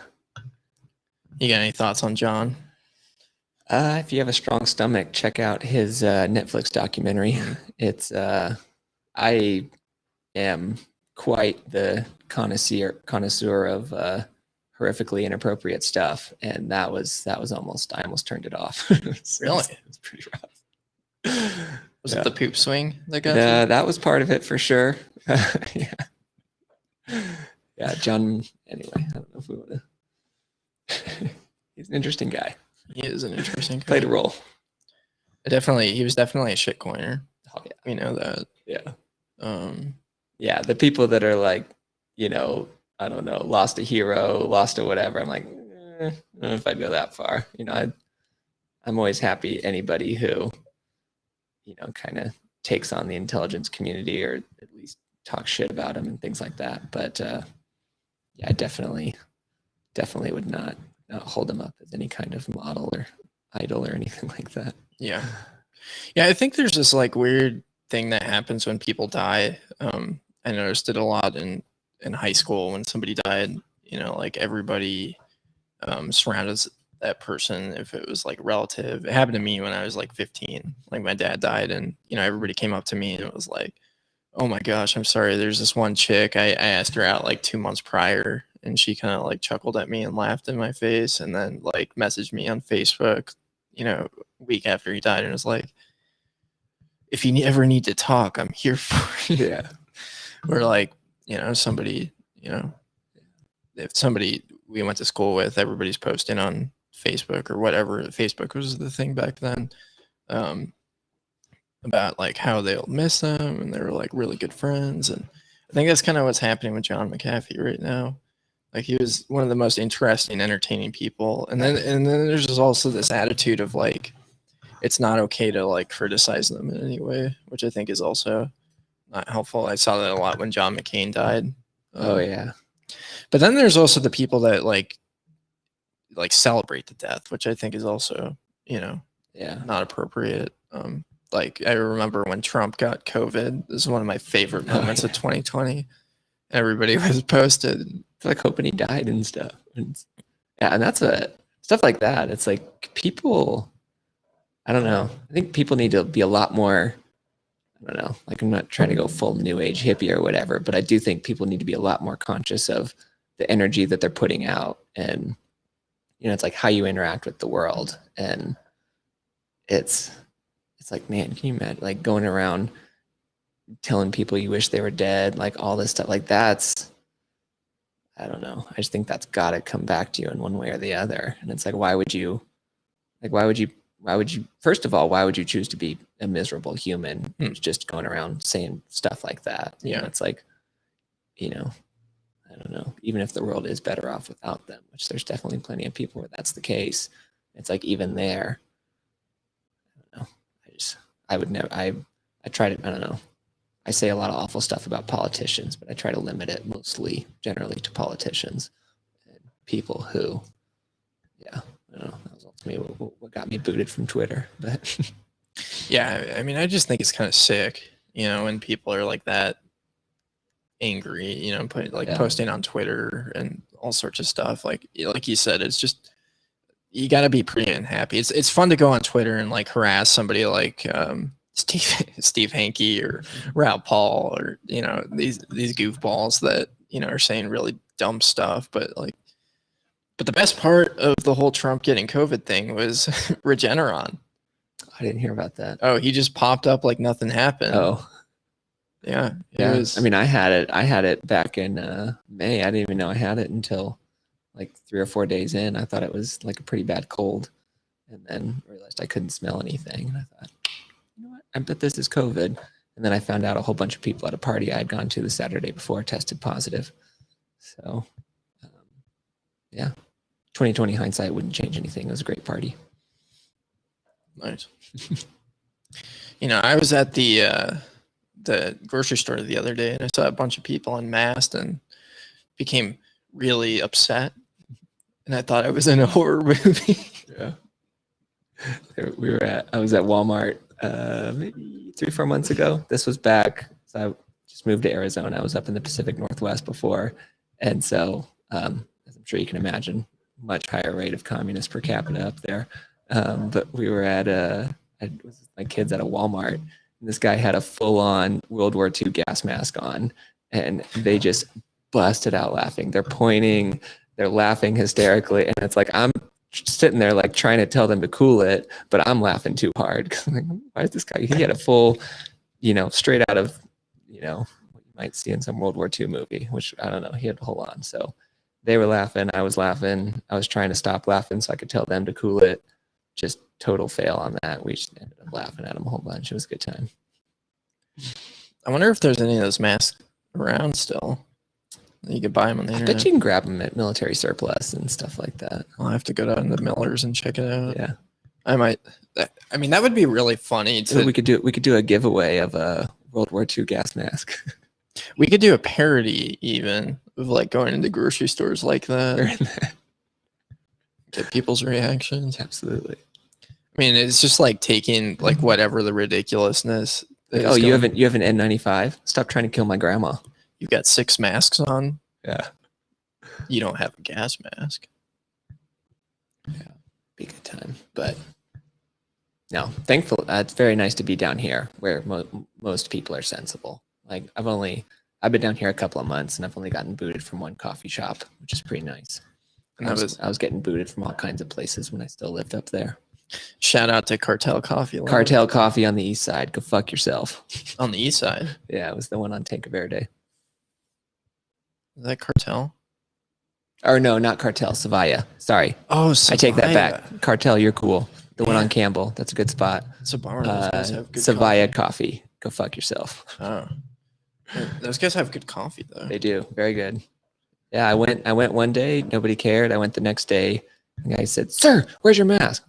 You got any thoughts on John? If you have a strong stomach, check out his Netflix documentary. It's I am quite the connoisseur of horrifically inappropriate stuff, and that was almost, I almost turned it off. Really? It was pretty rough. Was it the poop swing that got you? That was part of it for sure. Yeah, John. Anyway, I don't know if we want to. He's an interesting guy. He is an interesting guy. Played a role. He was definitely a shitcoiner. Oh yeah, we know that. Yeah. Yeah, the people that are like, I don't know, lost a hero, lost a whatever. I'm like, I don't know if I'd go that far. I'm always happy anybody who, kind of takes on the intelligence community, or at least talk shit about them and things like that. But yeah, I definitely would not hold them up as any kind of model or idol or anything like that. Yeah. I think there's this like weird thing that happens when people die. I noticed it a lot in high school when somebody died. Like everybody surrounded that person if it was like relative. It happened to me when I was like 15. Like my dad died, and everybody came up to me and it was like, oh my gosh, I'm sorry. There's this one chick. I asked her out like 2 months prior, and she kind of like chuckled at me and laughed in my face, and then like messaged me on Facebook, a week after he died, and was like, if you ever need to talk, I'm here for you. Yeah. Or like, somebody, if somebody we went to school with, everybody's posting on Facebook or whatever. Facebook was the thing back then. About like how they'll miss them, and they were like really good friends. And I think that's kind of what's happening with John McCafee right now. Like he was one of the most interesting, entertaining people. And then there's also this attitude of like, it's not okay to like criticize them in any way, which I think is also not helpful. I saw that a lot when John McCain died. Oh yeah. But then there's also the people that like celebrate the death, which I think is also, not appropriate. Like I remember when Trump got COVID, this is one of my favorite moments of 2020. Everybody was posted. It's like hoping he died and stuff. And that's stuff like that. It's like people, I don't know. I think people need to be a lot more, I don't know, like I'm not trying to go full new age hippie or whatever, but I do think people need to be a lot more conscious of the energy that they're putting out. And, it's like how you interact with the world. And it's like, man, can you imagine like going around telling people you wish they were dead, like all this stuff, like that's, I don't know. I just think that's got to come back to you in one way or the other. And it's like, why would you, first of all, why would you choose to be a miserable human who's just going around saying stuff like that? It's like, I don't know, even if the world is better off without them, which there's definitely plenty of people where that's the case. It's like even there, I don't know. I would never. I try to. I don't know. I say a lot of awful stuff about politicians, but I try to limit it generally to politicians and people who, yeah, I don't know. That was ultimately what got me booted from Twitter. But yeah, I mean, I just think it's kind of sick, when people are like that angry, posting on Twitter and all sorts of stuff. Like you said, it's just, you got to be pretty unhappy. It's fun to go on Twitter and like harass somebody like Steve Hankey or Raoul Paul or these goofballs that are saying really dumb stuff. But the best part of the whole Trump getting COVID thing was Regeneron. I didn't hear about that. Oh, he just popped up like nothing happened. Oh, yeah. I mean, I had it back in May. I didn't even know I had it until like 3 or 4 days in. I thought it was like a pretty bad cold, and then realized I couldn't smell anything. And I thought, you know what? I bet this is COVID. And then I found out a whole bunch of people at a party I had gone to the Saturday before tested positive. So, yeah, 2020 hindsight wouldn't change anything. It was a great party. Nice. I was at the grocery store the other day, and I saw a bunch of people unmasked and became really upset. And I thought I was in a horror movie. Yeah. I was at Walmart maybe 3 or 4 months ago. This was back. So I just moved to Arizona. I was up in the Pacific Northwest before. And so, as I'm sure you can imagine, much higher rate of communist per capita up there. But we were at my kids at a Walmart, and this guy had a full-on World War II gas mask on, and they just busted out laughing. They're pointing, they're laughing hysterically, and it's like I'm sitting there like trying to tell them to cool it, but I'm laughing too hard. Like, why is this guy? He had a full, straight out of, what you might see in some World War II movie, which I don't know. He had a whole on. So they were laughing. I was laughing. I was trying to stop laughing so I could tell them to cool it. Just total fail on that. We just ended up laughing at him a whole bunch. It was a good time. I wonder if there's any of those masks around still. You could buy them on the internet. I bet you can grab them at military surplus and stuff like that. I'll have to go down to Miller's and check it out. Yeah, I might. I mean, that would be really funny. We could do a giveaway of a World War II gas mask. We could do a parody even of like going into grocery stores like that. Get people's reactions. Absolutely. I mean, it's just like taking like whatever the ridiculousness. Like, you have an N95? Stop trying to kill my grandma. You've got 6 masks on. Yeah. You don't have a gas mask. Yeah, be a good time. But no, thankfully, it's very nice to be down here where most people are sensible. Like I've been down here a couple of months, and I've only gotten booted from one coffee shop, which is pretty nice. And I was getting booted from all kinds of places when I still lived up there. Shout out to Cartel Coffee. Cartel Coffee on the east side. Go fuck yourself. On the east side? Yeah, it was the one on Tanque Verde. Is that Cartel? Or no, not Cartel. Savaya. Sorry. Oh, Savaya. I take that back. Cartel, you're cool. The one on Campbell. That's a good spot. It's a bummer. Those guys have good Savaya coffee. Go fuck yourself. Oh. Those guys have good coffee, though. They do. Very good. Yeah, I went one day. Nobody cared. I went the next day. The guy said, "Sir, where's your mask?"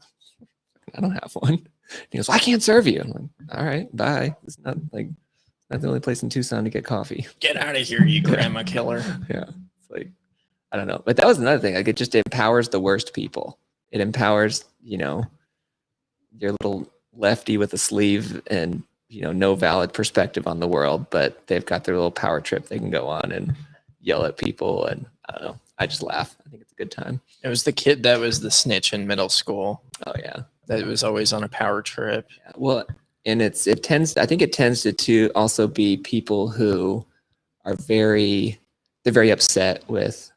I don't have one. And he goes, "Well, I can't serve you." I'm like, "All right, bye." It's not the only place in Tucson to get coffee. Get out of here, you grandma killer. Yeah. It's like, I don't know. But that was another thing. Like, it just empowers the worst people. It empowers, your little lefty with a sleeve and, no valid perspective on the world, but they've got their little power trip they can go on and yell at people. And I don't know. I just laugh. I think it's a good time. It was the kid that was the snitch in middle school. Oh, yeah. That was always on a power trip. Yeah. Well, and I think it tends to also be people who are they're very upset with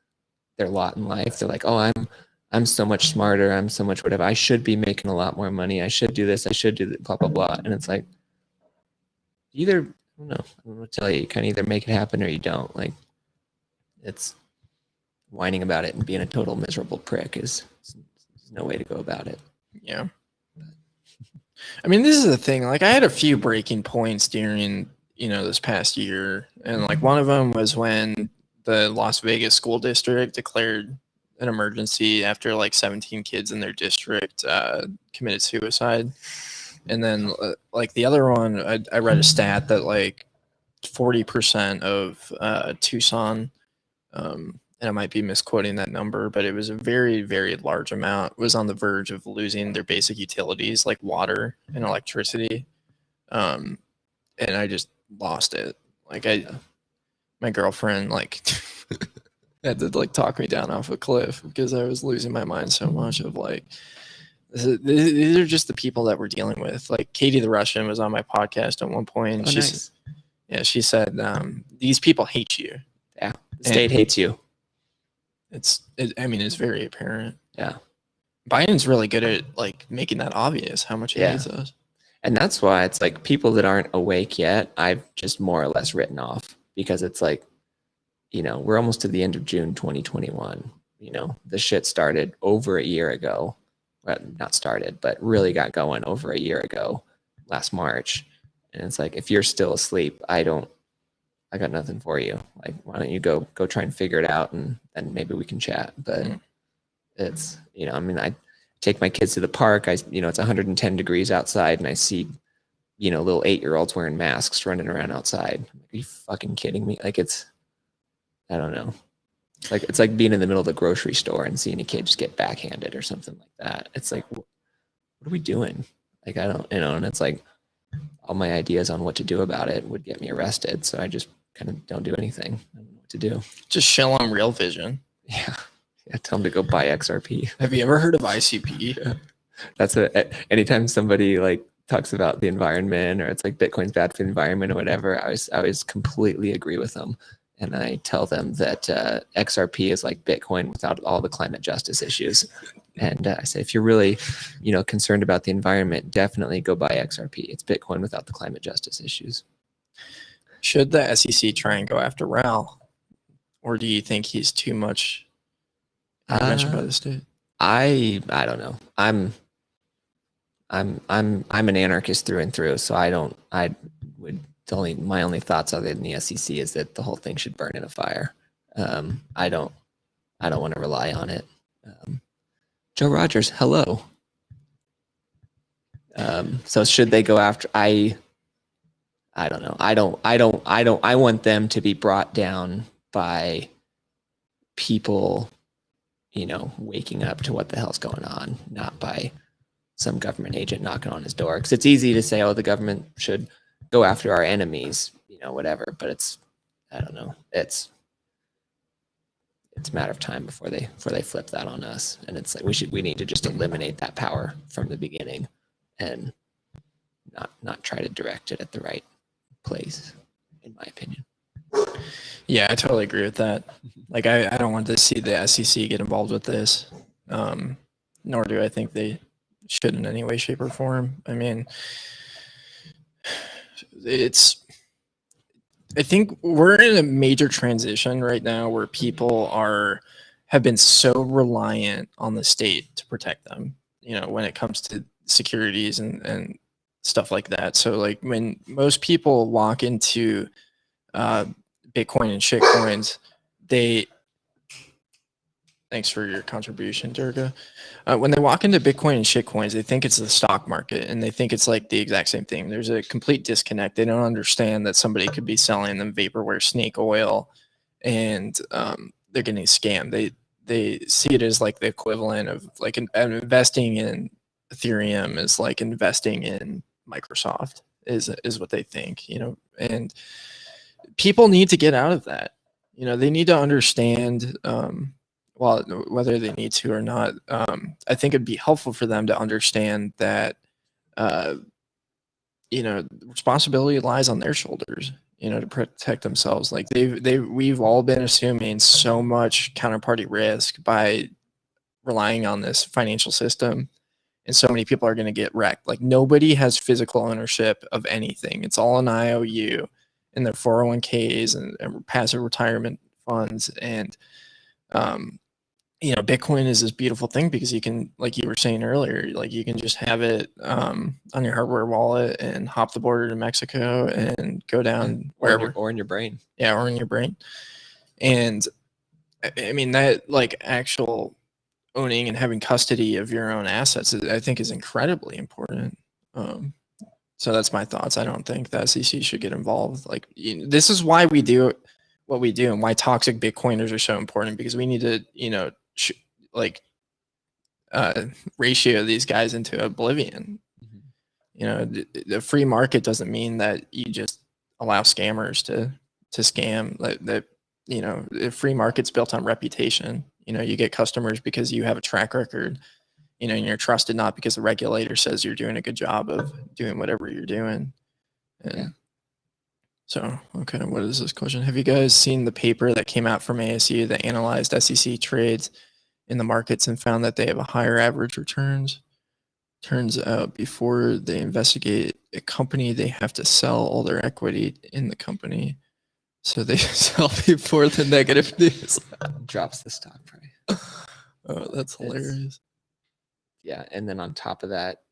their lot in life. They're like, "Oh, I'm so much smarter. I'm so much whatever. I should be making a lot more money. I should do this. I should do that, blah, blah, blah." And it's like, I don't know what to tell you. You kind of either make it happen or you don't. Like, it's whining about it and being a total miserable prick is no way to go about it. Yeah. I mean, this is the thing. Like, I had a few breaking points during, this past year. And like one of them was when the Las Vegas school district declared an emergency after like 17 kids in their district committed suicide. And then like the other one, I read a stat that like 40% of Tucson, and I might be misquoting that number, but it was a very, very large amount, was on the verge of losing their basic utilities like water and electricity. And I just lost it. Like my girlfriend like had to like talk me down off a cliff because I was losing my mind so much of like, these are just the people that we're dealing with. Like Katie the Russian was on my podcast at one point. Oh, nice. Yeah, she said, these people hate you. Yeah, the state hates you. I mean, it's very apparent. Yeah. Biden's really good at like making that obvious how much he hates us. And that's why it's like people that aren't awake yet, I've just more or less written off because it's like, you know, we're almost to the end of June 2021. You know, the shit started over a year ago. Well, not started, but really got going over a year ago, last March. And it's like, if you're still asleep, I got nothing for you. Like, why don't you go try and figure it out, and then maybe we can chat. But it's, you know, I mean, I take my kids to the park. It's 110 degrees outside, and I see, you know, little 8-year-olds wearing masks running around outside. Are you fucking kidding me? Like, I don't know. It's like being in the middle of the grocery store and seeing a kid just get backhanded or something like that. It's like, what are we doing? Like, I don't, you know, and it's like all my ideas on what to do about it would get me arrested. So I just kind of don't do anything. I don't know what to do. Just chill on Real Vision. Yeah. Tell them to go buy XRP. Have you ever heard of ICP? Yeah. That's anytime somebody like talks about the environment or it's like Bitcoin's bad for the environment or whatever, I always completely agree with them. And I tell them that XRP is like Bitcoin without all the climate justice issues. And I say, if you're really, you know, concerned about the environment, definitely go buy XRP. It's Bitcoin without the climate justice issues. Should the SEC try and go after Raul, or do you think he's too much intervention by the state? I don't know. I'm an anarchist through and through. So my only thoughts other than the SEC is that the whole thing should burn in a fire. I don't want to rely on it. Joe Rogers, hello. So should they go after? I don't know. I want them to be brought down by people, you know, waking up to what the hell's going on, not by some government agent knocking on his door. Because it's easy to say, oh, the government should go after our enemies, you know, whatever. But I don't know. It's a matter of time before they flip that on us. And it's like we need to just eliminate that power from the beginning and not try to direct it at the right place, in my opinion. Yeah, I totally agree with that. Like, I don't want to see the SEC get involved with this, nor do I think they should in any way, shape, or form. I mean, I think we're in a major transition right now where people have been so reliant on the state to protect them, you know, when it comes to securities and stuff like that. So like when most people walk into Bitcoin and shitcoins, thanks for your contribution, Durga. When they walk into Bitcoin and shitcoins, they think it's the stock market and they think it's like the exact same thing. There's a complete disconnect. They don't understand that somebody could be selling them vaporware snake oil and they're getting scammed. They see it as like the equivalent of like investing in Ethereum is like investing in Microsoft is what they think, you know, and people need to get out of that. You know, they need to understand, well, whether they need to or not, I think it'd be helpful for them to understand that, you know, responsibility lies on their shoulders, you know, to protect themselves. Like we've all been assuming so much counterparty risk by relying on this financial system. And so many people are going to get wrecked. Like nobody has physical ownership of anything. It's all an IOU in their 401ks and passive retirement funds. And, you know, Bitcoin is this beautiful thing because you can, like you were saying earlier, like you can just have it on your hardware wallet and hop the border to Mexico and go down wherever. Or in your brain. Yeah, or in your brain. And I mean, that like actual owning and having custody of your own assets, I think, is incredibly important. So that's my thoughts. I don't think the SEC should get involved. Like, this is why we do what we do and why toxic Bitcoiners are so important, because we need to, ratio these guys into oblivion. The free market doesn't mean that you just allow scammers to scam. The free market's built on reputation. You get customers because you have a track record, and you're trusted, not because the regulator says you're doing a good job of doing whatever you're doing. And Yeah. So, okay, what is this question? Have you guys seen the paper that came out from ASU that analyzed SEC trades in the markets and found that they have a higher average returns? Turns out before they investigate a company, they have to sell all their equity in the company. So they sell before the negative news drops the stock price. Oh, that's hilarious. Yeah, and then on top of that,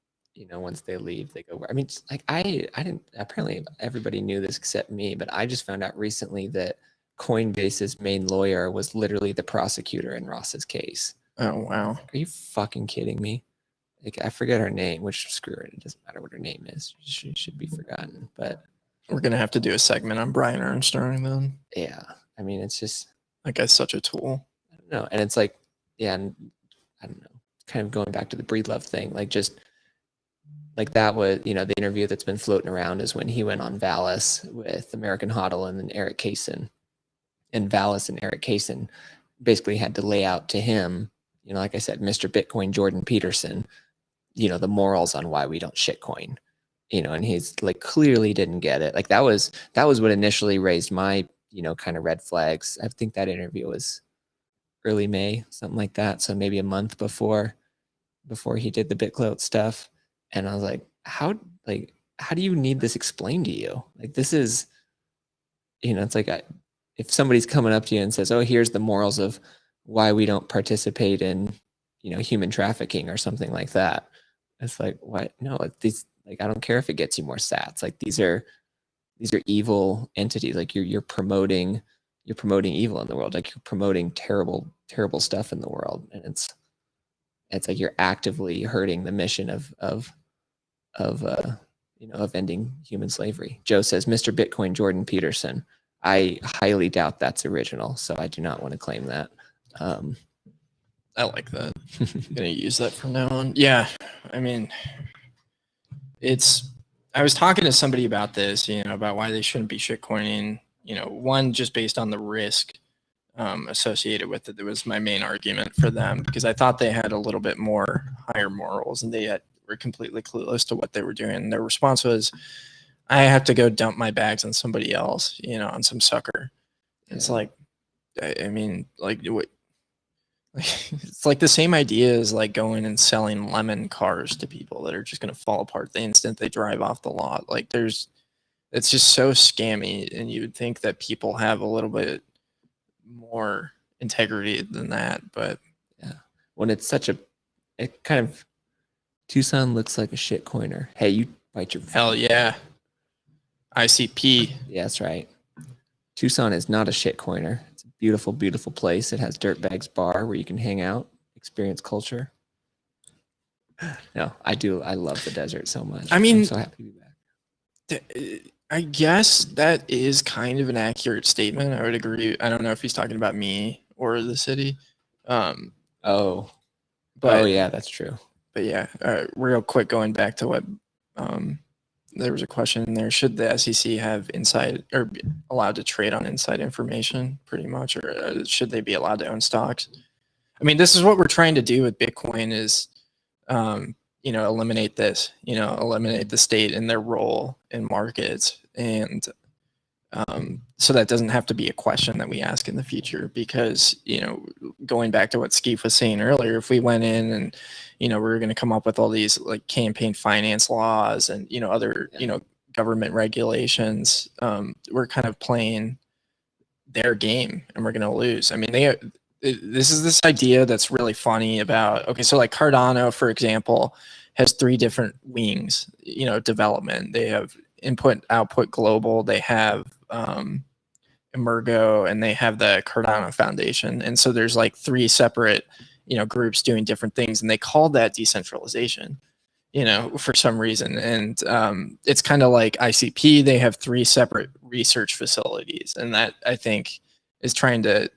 once they leave, they go. I mean, like I didn't. Apparently, everybody knew this except me, but I just found out recently that Coinbase's main lawyer was literally the prosecutor in Ross's case. Oh wow! Are you fucking kidding me? Like, I forget her name, which screw it. It doesn't matter what her name is. She should be forgotten. But we're gonna have to do a segment on Brian Armstrong then. Yeah, I mean, it's just that guy's such a tool. I don't know, and it's like, yeah, and I don't know. Kind of going back to the Breedlove thing, like just like that was, the interview that's been floating around is when he went on Valis with American Hodl and then Eric Kaysen, and Valis and Eric Kaysen basically had to lay out to him, like I said, Mr. Bitcoin Jordan Peterson, the morals on why we don't shitcoin, and he's like clearly didn't get it. Like that was what initially raised my, kind of red flags. I think that interview was early May, something like that. So maybe a month before he did the Bitclout stuff. And I was like, how do you need this explained to you? Like, this is, it's like if somebody's coming up to you and says, oh, here's the morals of why we don't participate in, human trafficking or something like that. It's like, what? No, these, like, I don't care if it gets you more sats. Like, these are evil entities. Like you're promoting evil in the world. Like you're promoting terrible stuff in the world. And it's like you're actively hurting the mission of ending human slavery. Joe says, Mr. Bitcoin Jordan Peterson. I highly doubt that's original, so I do not want to claim that. I like that. I'm gonna use that from now on. Yeah, I mean, I was talking to somebody about this, about why they shouldn't be shitcoining. One, just based on the risk associated with it. That was my main argument for them, because I thought they had a little bit more higher morals, and they were completely clueless to what they were doing. And their response was, I have to go dump my bags on somebody else, on some sucker. Yeah. It's like, I mean, like what? It's like the same idea as like going and selling lemon cars to people that are just going to fall apart the instant they drive off the lot. Like it's just so scammy, and you would think that people have a little bit more integrity than that. But yeah, when it's such it kind of, Tucson looks like a shit coiner. Hey, you bite your hell yeah. ICP. Yeah, that's right. Tucson is not a shit coiner. It's a beautiful, beautiful place. It has Dirtbags Bar where you can hang out, experience culture. No, I do. I love the desert so much. I mean, I'm so happy to be back. I guess that is kind of an accurate statement. I would agree. I don't know if he's talking about me or the city. Oh yeah, that's true. But yeah, real quick, going back to what there was a question in there. Should the SEC have inside or be allowed to trade on inside information, pretty much, or should they be allowed to own stocks? I mean, this is what we're trying to do with Bitcoin is, eliminate this, eliminate the state and their role in markets. And so that doesn't have to be a question that we ask in the future, because, going back to what Skeef was saying earlier, if we went in and, we're going to come up with all these like campaign finance laws and, other, government regulations, we're kind of playing their game and we're going to lose. I mean, this is this idea that's really funny about, okay, so like Cardano, for example, has 3 different wings, development. They have input, output, global. They have Emergo, and they have the Cardano Foundation. And so there's like 3 separate, groups doing different things, and they call that decentralization, for some reason. And it's kind of like ICP. They have 3 separate research facilities, and that, I think, is trying to,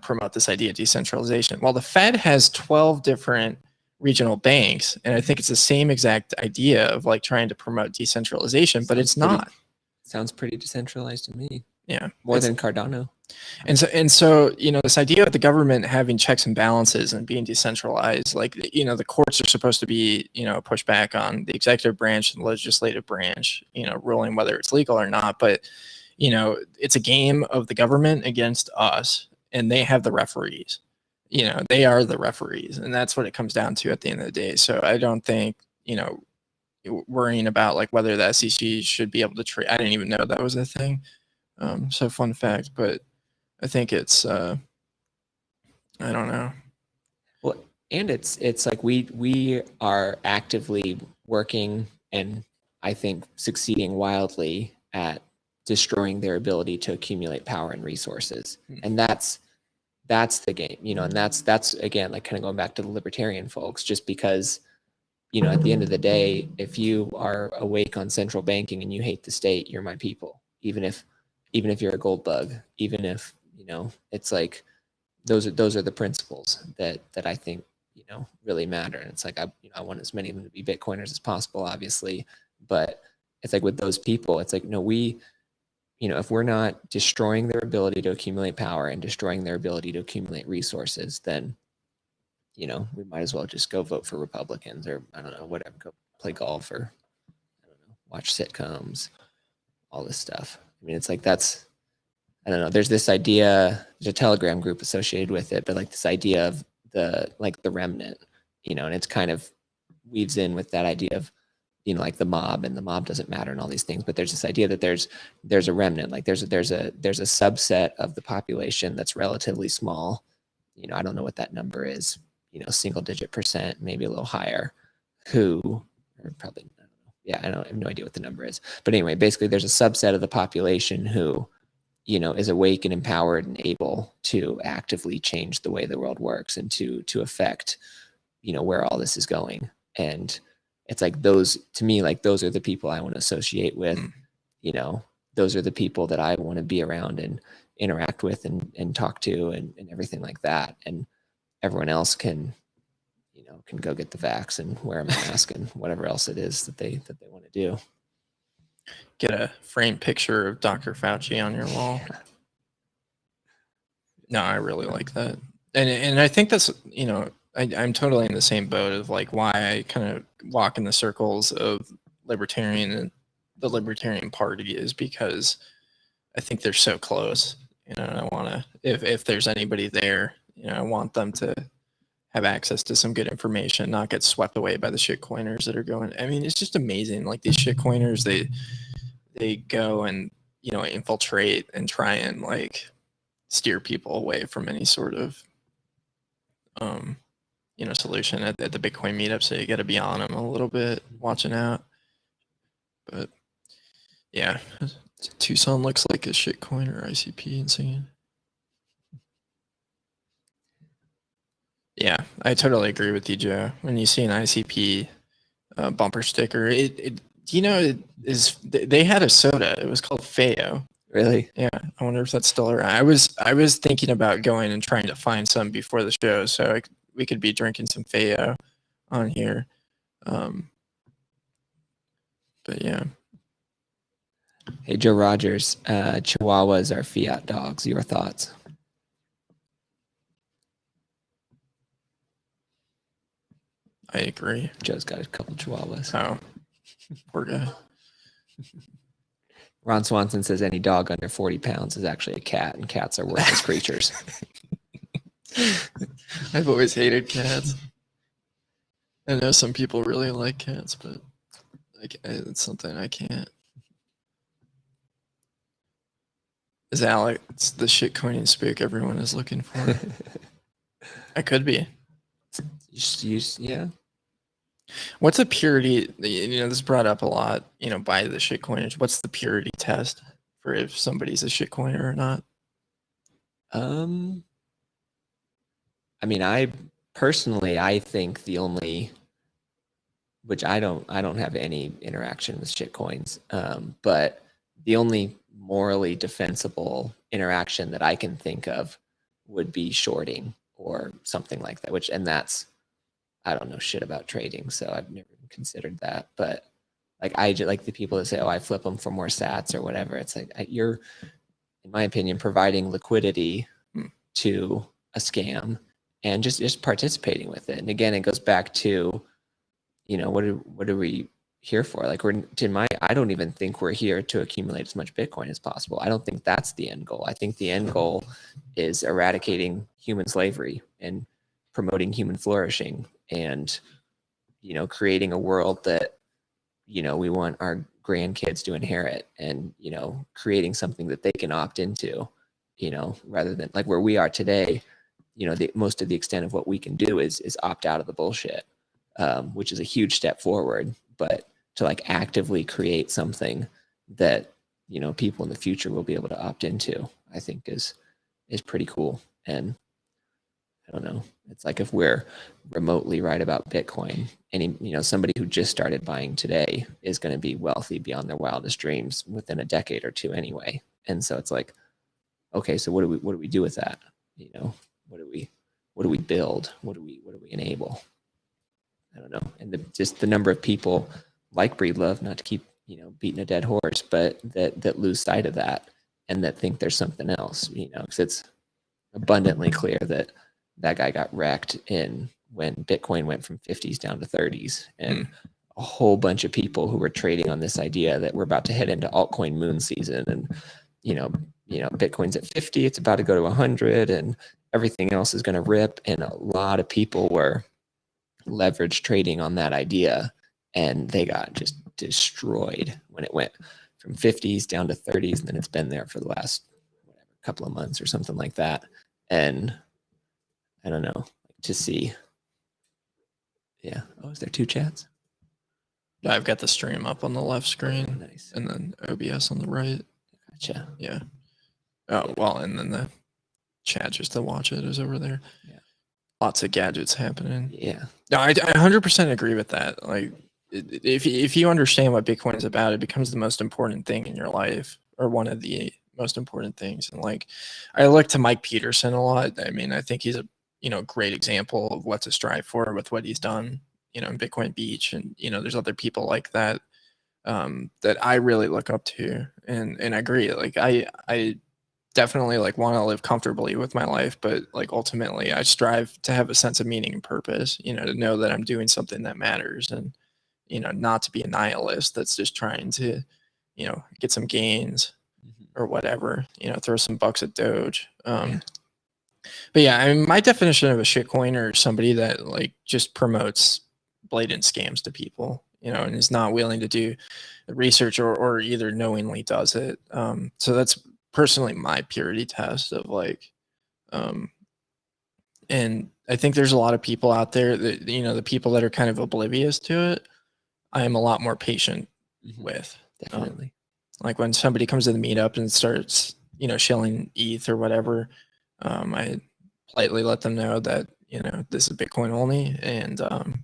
promote this idea of decentralization. While the Fed has 12 different regional banks, and I think it's the same exact idea of like trying to promote decentralization, but it's not. Sounds pretty decentralized to me. Yeah, more than Cardano. And so, this idea of the government having checks and balances and being decentralized, like, the courts are supposed to be, push back on the executive branch and legislative branch, ruling whether it's legal or not. But, it's a game of the government against us, and they have the referees. They are the referees, and that's what it comes down to at the end of the day. So I don't think, worrying about like whether the SEC should be able to trade. I didn't even know that was a thing. So fun fact, but I think it's, I don't know. Well, and it's like we are actively working and I think succeeding wildly at destroying their ability to accumulate power and resources. And that's the game, and that's again, like kind of going back to the libertarian folks, just because, at the end of the day, if you are awake on central banking and you hate the state, you're my people, even if you're a gold bug, even if, it's like, those are the principles that I think, really matter. And it's like, I want as many of them to be Bitcoiners as possible, obviously, but it's like with those people, it's like, no, we, if we're not destroying their ability to accumulate power and destroying their ability to accumulate resources, then, we might as well just go vote for Republicans, or I don't know, whatever, go play golf, or I don't know, watch sitcoms, all this stuff. I mean, it's like, I don't know, there's this idea, there's a Telegram group associated with it, but like this idea of the remnant, and it's kind of weaves in with that idea of, like the mob, and the mob doesn't matter and all these things. But there's this idea that there's a remnant, like there's a subset of the population that's relatively small. I don't know what that number is, single digit %, maybe a little higher, who are probably, I don't know. Yeah, I have no idea what the number is. But anyway, basically there's a subset of the population who, is awake and empowered and able to actively change the way the world works and to affect, where all this is going. And it's like those, to me, like those are the people I want to associate with, those are the people that I want to be around and interact with and talk to and everything like that. And everyone else can go get the vax and wear a mask and whatever else it is that they want to do. Get a framed picture of Dr. Fauci on your wall. No, I really like that. And I think that's, I'm totally in the same boat of like why I kind of walk in the circles of libertarian and the Libertarian Party is because I think they're so close. I want to, if there's anybody there, I want them to have access to some good information, not get swept away by the shitcoiners that are going. I mean, it's just amazing. Like these shitcoiners, they go and, infiltrate and try and like steer people away from any sort of, solution at the Bitcoin meetup. So you got to be on them a little bit, watching out. But yeah, Tucson looks like a shitcoin or ICP insane. Yeah, I totally agree with you, Joe. When you see an ICP bumper sticker, it they had a soda. It was called Feo. Really? Yeah, I wonder if that's still around. I was thinking about going and trying to find some before the show, so we could be drinking some Feo on here. But yeah. Hey, Joe Rogers, Chihuahuas are fiat dogs. Your thoughts? I agree. Joe's got a couple Chihuahuas. Oh, poor guy. Ron Swanson says any dog under 40 pounds is actually a cat, and cats are worthless creatures. I've always hated cats. I know some people really like cats, but it's something I can't. Is Alex the shitcoining spook everyone is looking for? I could be. Yeah. What's a purity? This is brought up a lot, by the shitcoiners. What's the purity test for if somebody's a shitcoiner or not? I mean, I think the only, which I don't have any interaction with shitcoins, but the only morally defensible interaction that I can think of would be shorting or something like that, and that's, I don't know shit about trading, so I've never considered that. But like, I just like the people that say, oh, I flip them for more sats or whatever. It's like, you're, in my opinion, providing liquidity to a scam and just participating with it. And again, it goes back to, what are we here for? Like, I don't even think we're here to accumulate as much Bitcoin as possible. I don't think that's the end goal. I think the end goal is eradicating human slavery and promoting human flourishing and, creating a world that, we want our grandkids to inherit and, creating something that they can opt into, rather than like where we are today, most of the extent of what we can do is opt out of the bullshit, which is a huge step forward. But to like actively create something that, people in the future will be able to opt into, I think is pretty cool. And I don't know, it's like if we're remotely right about Bitcoin, somebody who just started buying today is going to be wealthy beyond their wildest dreams within a decade or two anyway. And so it's like, okay, so what do we do with that? What do we build? What do we enable? I don't know. And just the number of people like Breedlove, not to keep, beating a dead horse, but that lose sight of that and that think there's something else, because it's abundantly clear that guy got wrecked when Bitcoin went from 50s down to 30s, and a whole bunch of people who were trading on this idea that we're about to head into altcoin moon season, and Bitcoin's at 50, it's about to go to 100, and everything else is going to rip. And a lot of people were leverage trading on that idea, and they got just destroyed when it went from 50s down to 30s, and then it's been there for the last couple of months or something like that. And I don't know, to see. Yeah. Oh, is there two chats? Yeah, I've got the stream up on the left screen. Oh, nice. And then OBS on the right. Gotcha. Yeah. Oh, well, and then the chat just to watch it is over there. Yeah. Lots of gadgets happening. Yeah. No, I 100% agree with that. Like, if you understand what Bitcoin is about, it becomes the most important thing in your life, or one of the most important things. And like, I look to Mike Peterson a lot. I mean, I think he's a great example of what to strive for with what he's done, in Bitcoin Beach, and there's other people like that that I really look up to, and I agree. Like, I definitely like want to live comfortably with my life, but like ultimately I strive to have a sense of meaning and purpose, to know that I'm doing something that matters, and not to be a nihilist that's just trying to get some gains or whatever, throw some bucks at Doge. But yeah, I mean, my definition of a shitcoiner is somebody that like just promotes blatant scams to people, and is not willing to do research or either knowingly does it. So that's personally my purity test of like, and I think there's a lot of people out there that, the people that are kind of oblivious to it, I am a lot more patient with. Definitely. Like when somebody comes to the meetup and starts, shilling ETH or whatever, I politely let them know that, this is Bitcoin only, and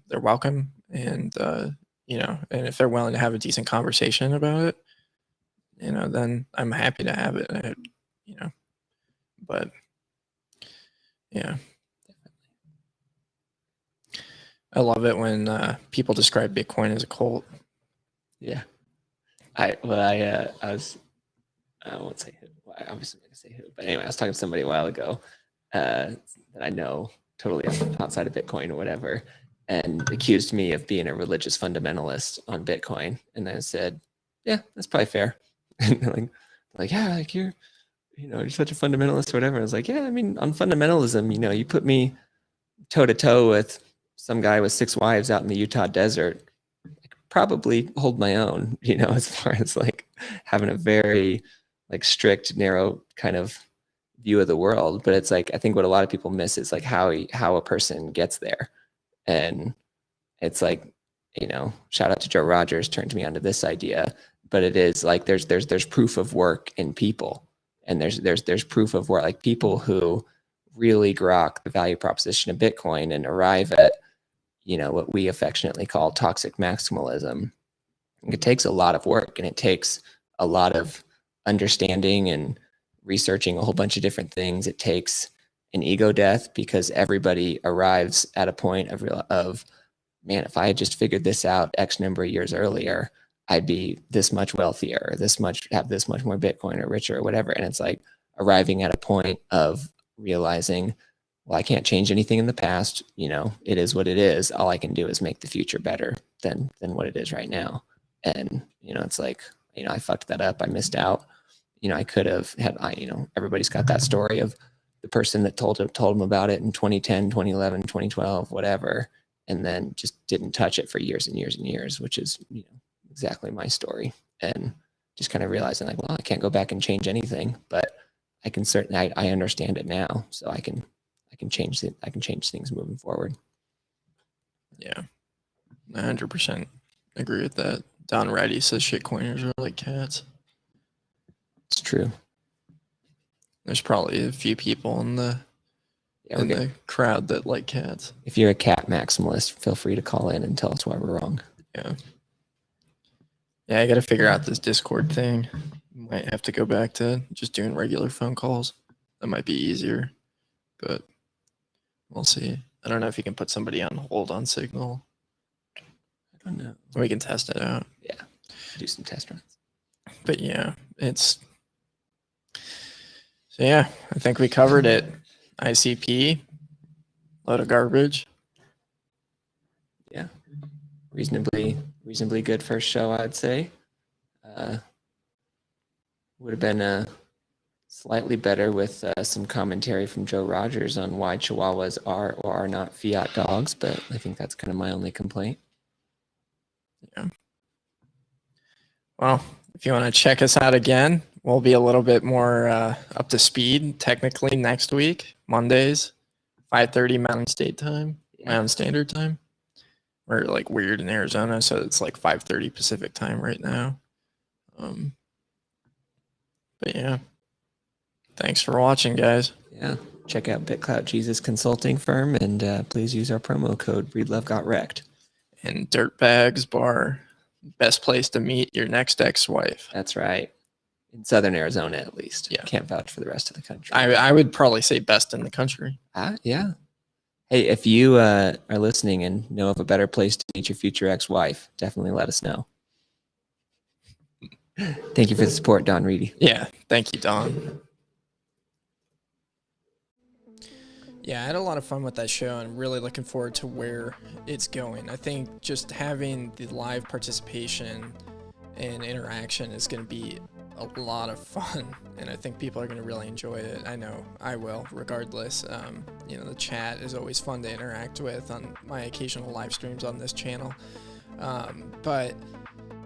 they're welcome. And, and if they're willing to have a decent conversation about it, then I'm happy to have it, but yeah. I love it when people describe Bitcoin as a cult. Yeah. I won't say who. I was going to say who, but anyway, I was talking to somebody a while ago that I know totally outside of Bitcoin or whatever, and accused me of being a religious fundamentalist on Bitcoin. And I said, yeah, that's probably fair. And they're like, yeah, like you're such a fundamentalist or whatever. I was like, yeah, I mean, on fundamentalism, you put me toe to toe with some guy with 6 wives out in the Utah desert, I could probably hold my own, as far as like having a very like strict, narrow kind of view of the world. But it's like, I think what a lot of people miss is like how a person gets there. And it's like, shout out to Joe Rogers, turned me onto this idea but it is like there's proof of work in people, and there's proof of work, like people who really grok the value proposition of Bitcoin and arrive at, you know, what we affectionately call toxic maximalism. It takes a lot of work, and it takes a lot of understanding and researching a whole bunch of different things. It takes an ego death, because everybody arrives at a point of man, if I had just figured this out X number of years earlier, I'd be this much wealthier, or have this much more Bitcoin, or richer, or whatever. And it's like arriving at a point of realizing, well, I can't change anything in the past. You know, it is what it is. All I can do is make the future better than what it is right now. And, you know, it's like, you know, I fucked that up. I missed out. You know, I could have had, you know, everybody's got that story of the person that told him about it in 2010, 2011, 2012, whatever, and then just didn't touch it for years and years and years, which is, you know, exactly my story. And just kind of realizing, like, well, I can't go back and change anything, but I can certainly, I understand it now, so I can change it. I can change things moving forward. Yeah, 100% agree with that. Don Reddy says shitcoiners are like cats. It's true. There's probably a few people in the the crowd that like cats. If you're a cat maximalist, feel free to call in and tell us why we're wrong. Yeah. Yeah, I got to figure out this Discord thing. Might have to go back to just doing regular phone calls. That might be easier, but we'll see. I don't know if you can put somebody on hold on Signal. I don't know. We can test it out. Yeah, do some test runs. But yeah, it's... So yeah, I think we covered it. ICP, load of garbage. Yeah, reasonably good first show, I'd say. Would have been slightly better with some commentary from Joe Rogers on why Chihuahuas are or are not fiat dogs, but I think that's kind of my only complaint. Yeah. Well, if you want to check us out again, we'll be a little bit more up to speed technically next week, Mondays, 5:30 Mountain State Time, Mountain Standard Time. We're like weird in Arizona, so it's like 5:30 Pacific Time right now. But yeah, thanks for watching, guys. Yeah, check out Bitclout Jesus Consulting Firm, and please use our promo code BreedLoveGotWrecked. And Dirtbags Bar, best place to meet your next ex-wife. That's right. In Southern Arizona, at least. Yeah. Can't vouch for the rest of the country. I would probably say best in the country. Yeah. Hey, if you are listening and know of a better place to meet your future ex-wife, definitely let us know. Thank you for the support, Don Reedy. Yeah, thank you, Don. Yeah, I had a lot of fun with that show and really looking forward to where it's going. I think just having the live participation and interaction is going to be a lot of fun, and I think people are going to really enjoy it. I know I will, regardless. You know, the chat is always fun to interact with on my occasional live streams on this channel.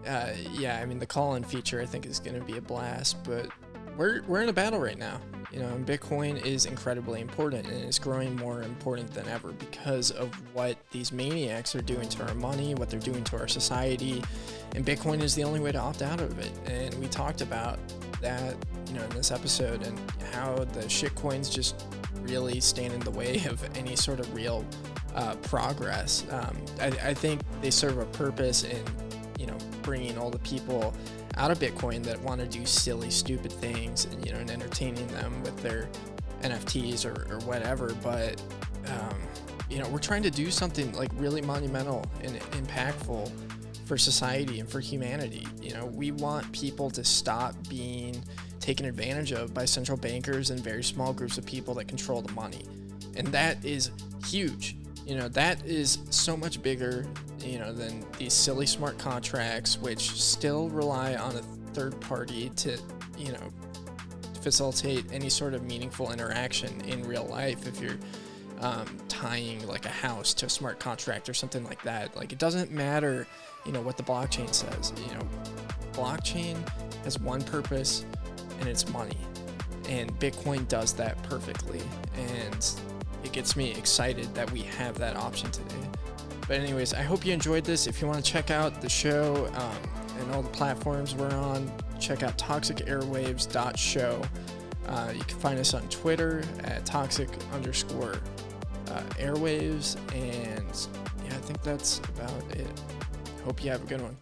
Yeah, I mean, the call-in feature I think is going to be a blast, but we're in a battle right now. You know, and Bitcoin is incredibly important, and it's growing more important than ever because of what these maniacs are doing to our money, what they're doing to our society, and Bitcoin is the only way to opt out of it. And we talked about that, you know, in this episode, and how the shitcoins just really stand in the way of any sort of real progress. I think they serve a purpose in, you know, bringing all the people out of Bitcoin that want to do silly, stupid things, and, you know, and entertaining them with their NFTs or whatever. But, you know, we're trying to do something like really monumental and impactful for society and for humanity. You know, we want people to stop being taken advantage of by central bankers and very small groups of people that control the money. And that is huge. You know, that is so much bigger, you know, than these silly smart contracts, which still rely on a third party to, you know, facilitate any sort of meaningful interaction in real life. If you're tying like a house to a smart contract or something like that, like, it doesn't matter, you know, what the blockchain says. You know, blockchain has one purpose, and it's money, and Bitcoin does that perfectly. And it gets me excited that we have that option today. But anyways, I hope you enjoyed this. If you want to check out the show and all the platforms we're on. Check out toxicairwaves.show. You can find us on Twitter at toxic_airwaves. And yeah, I think that's about it. Hope you have a good one.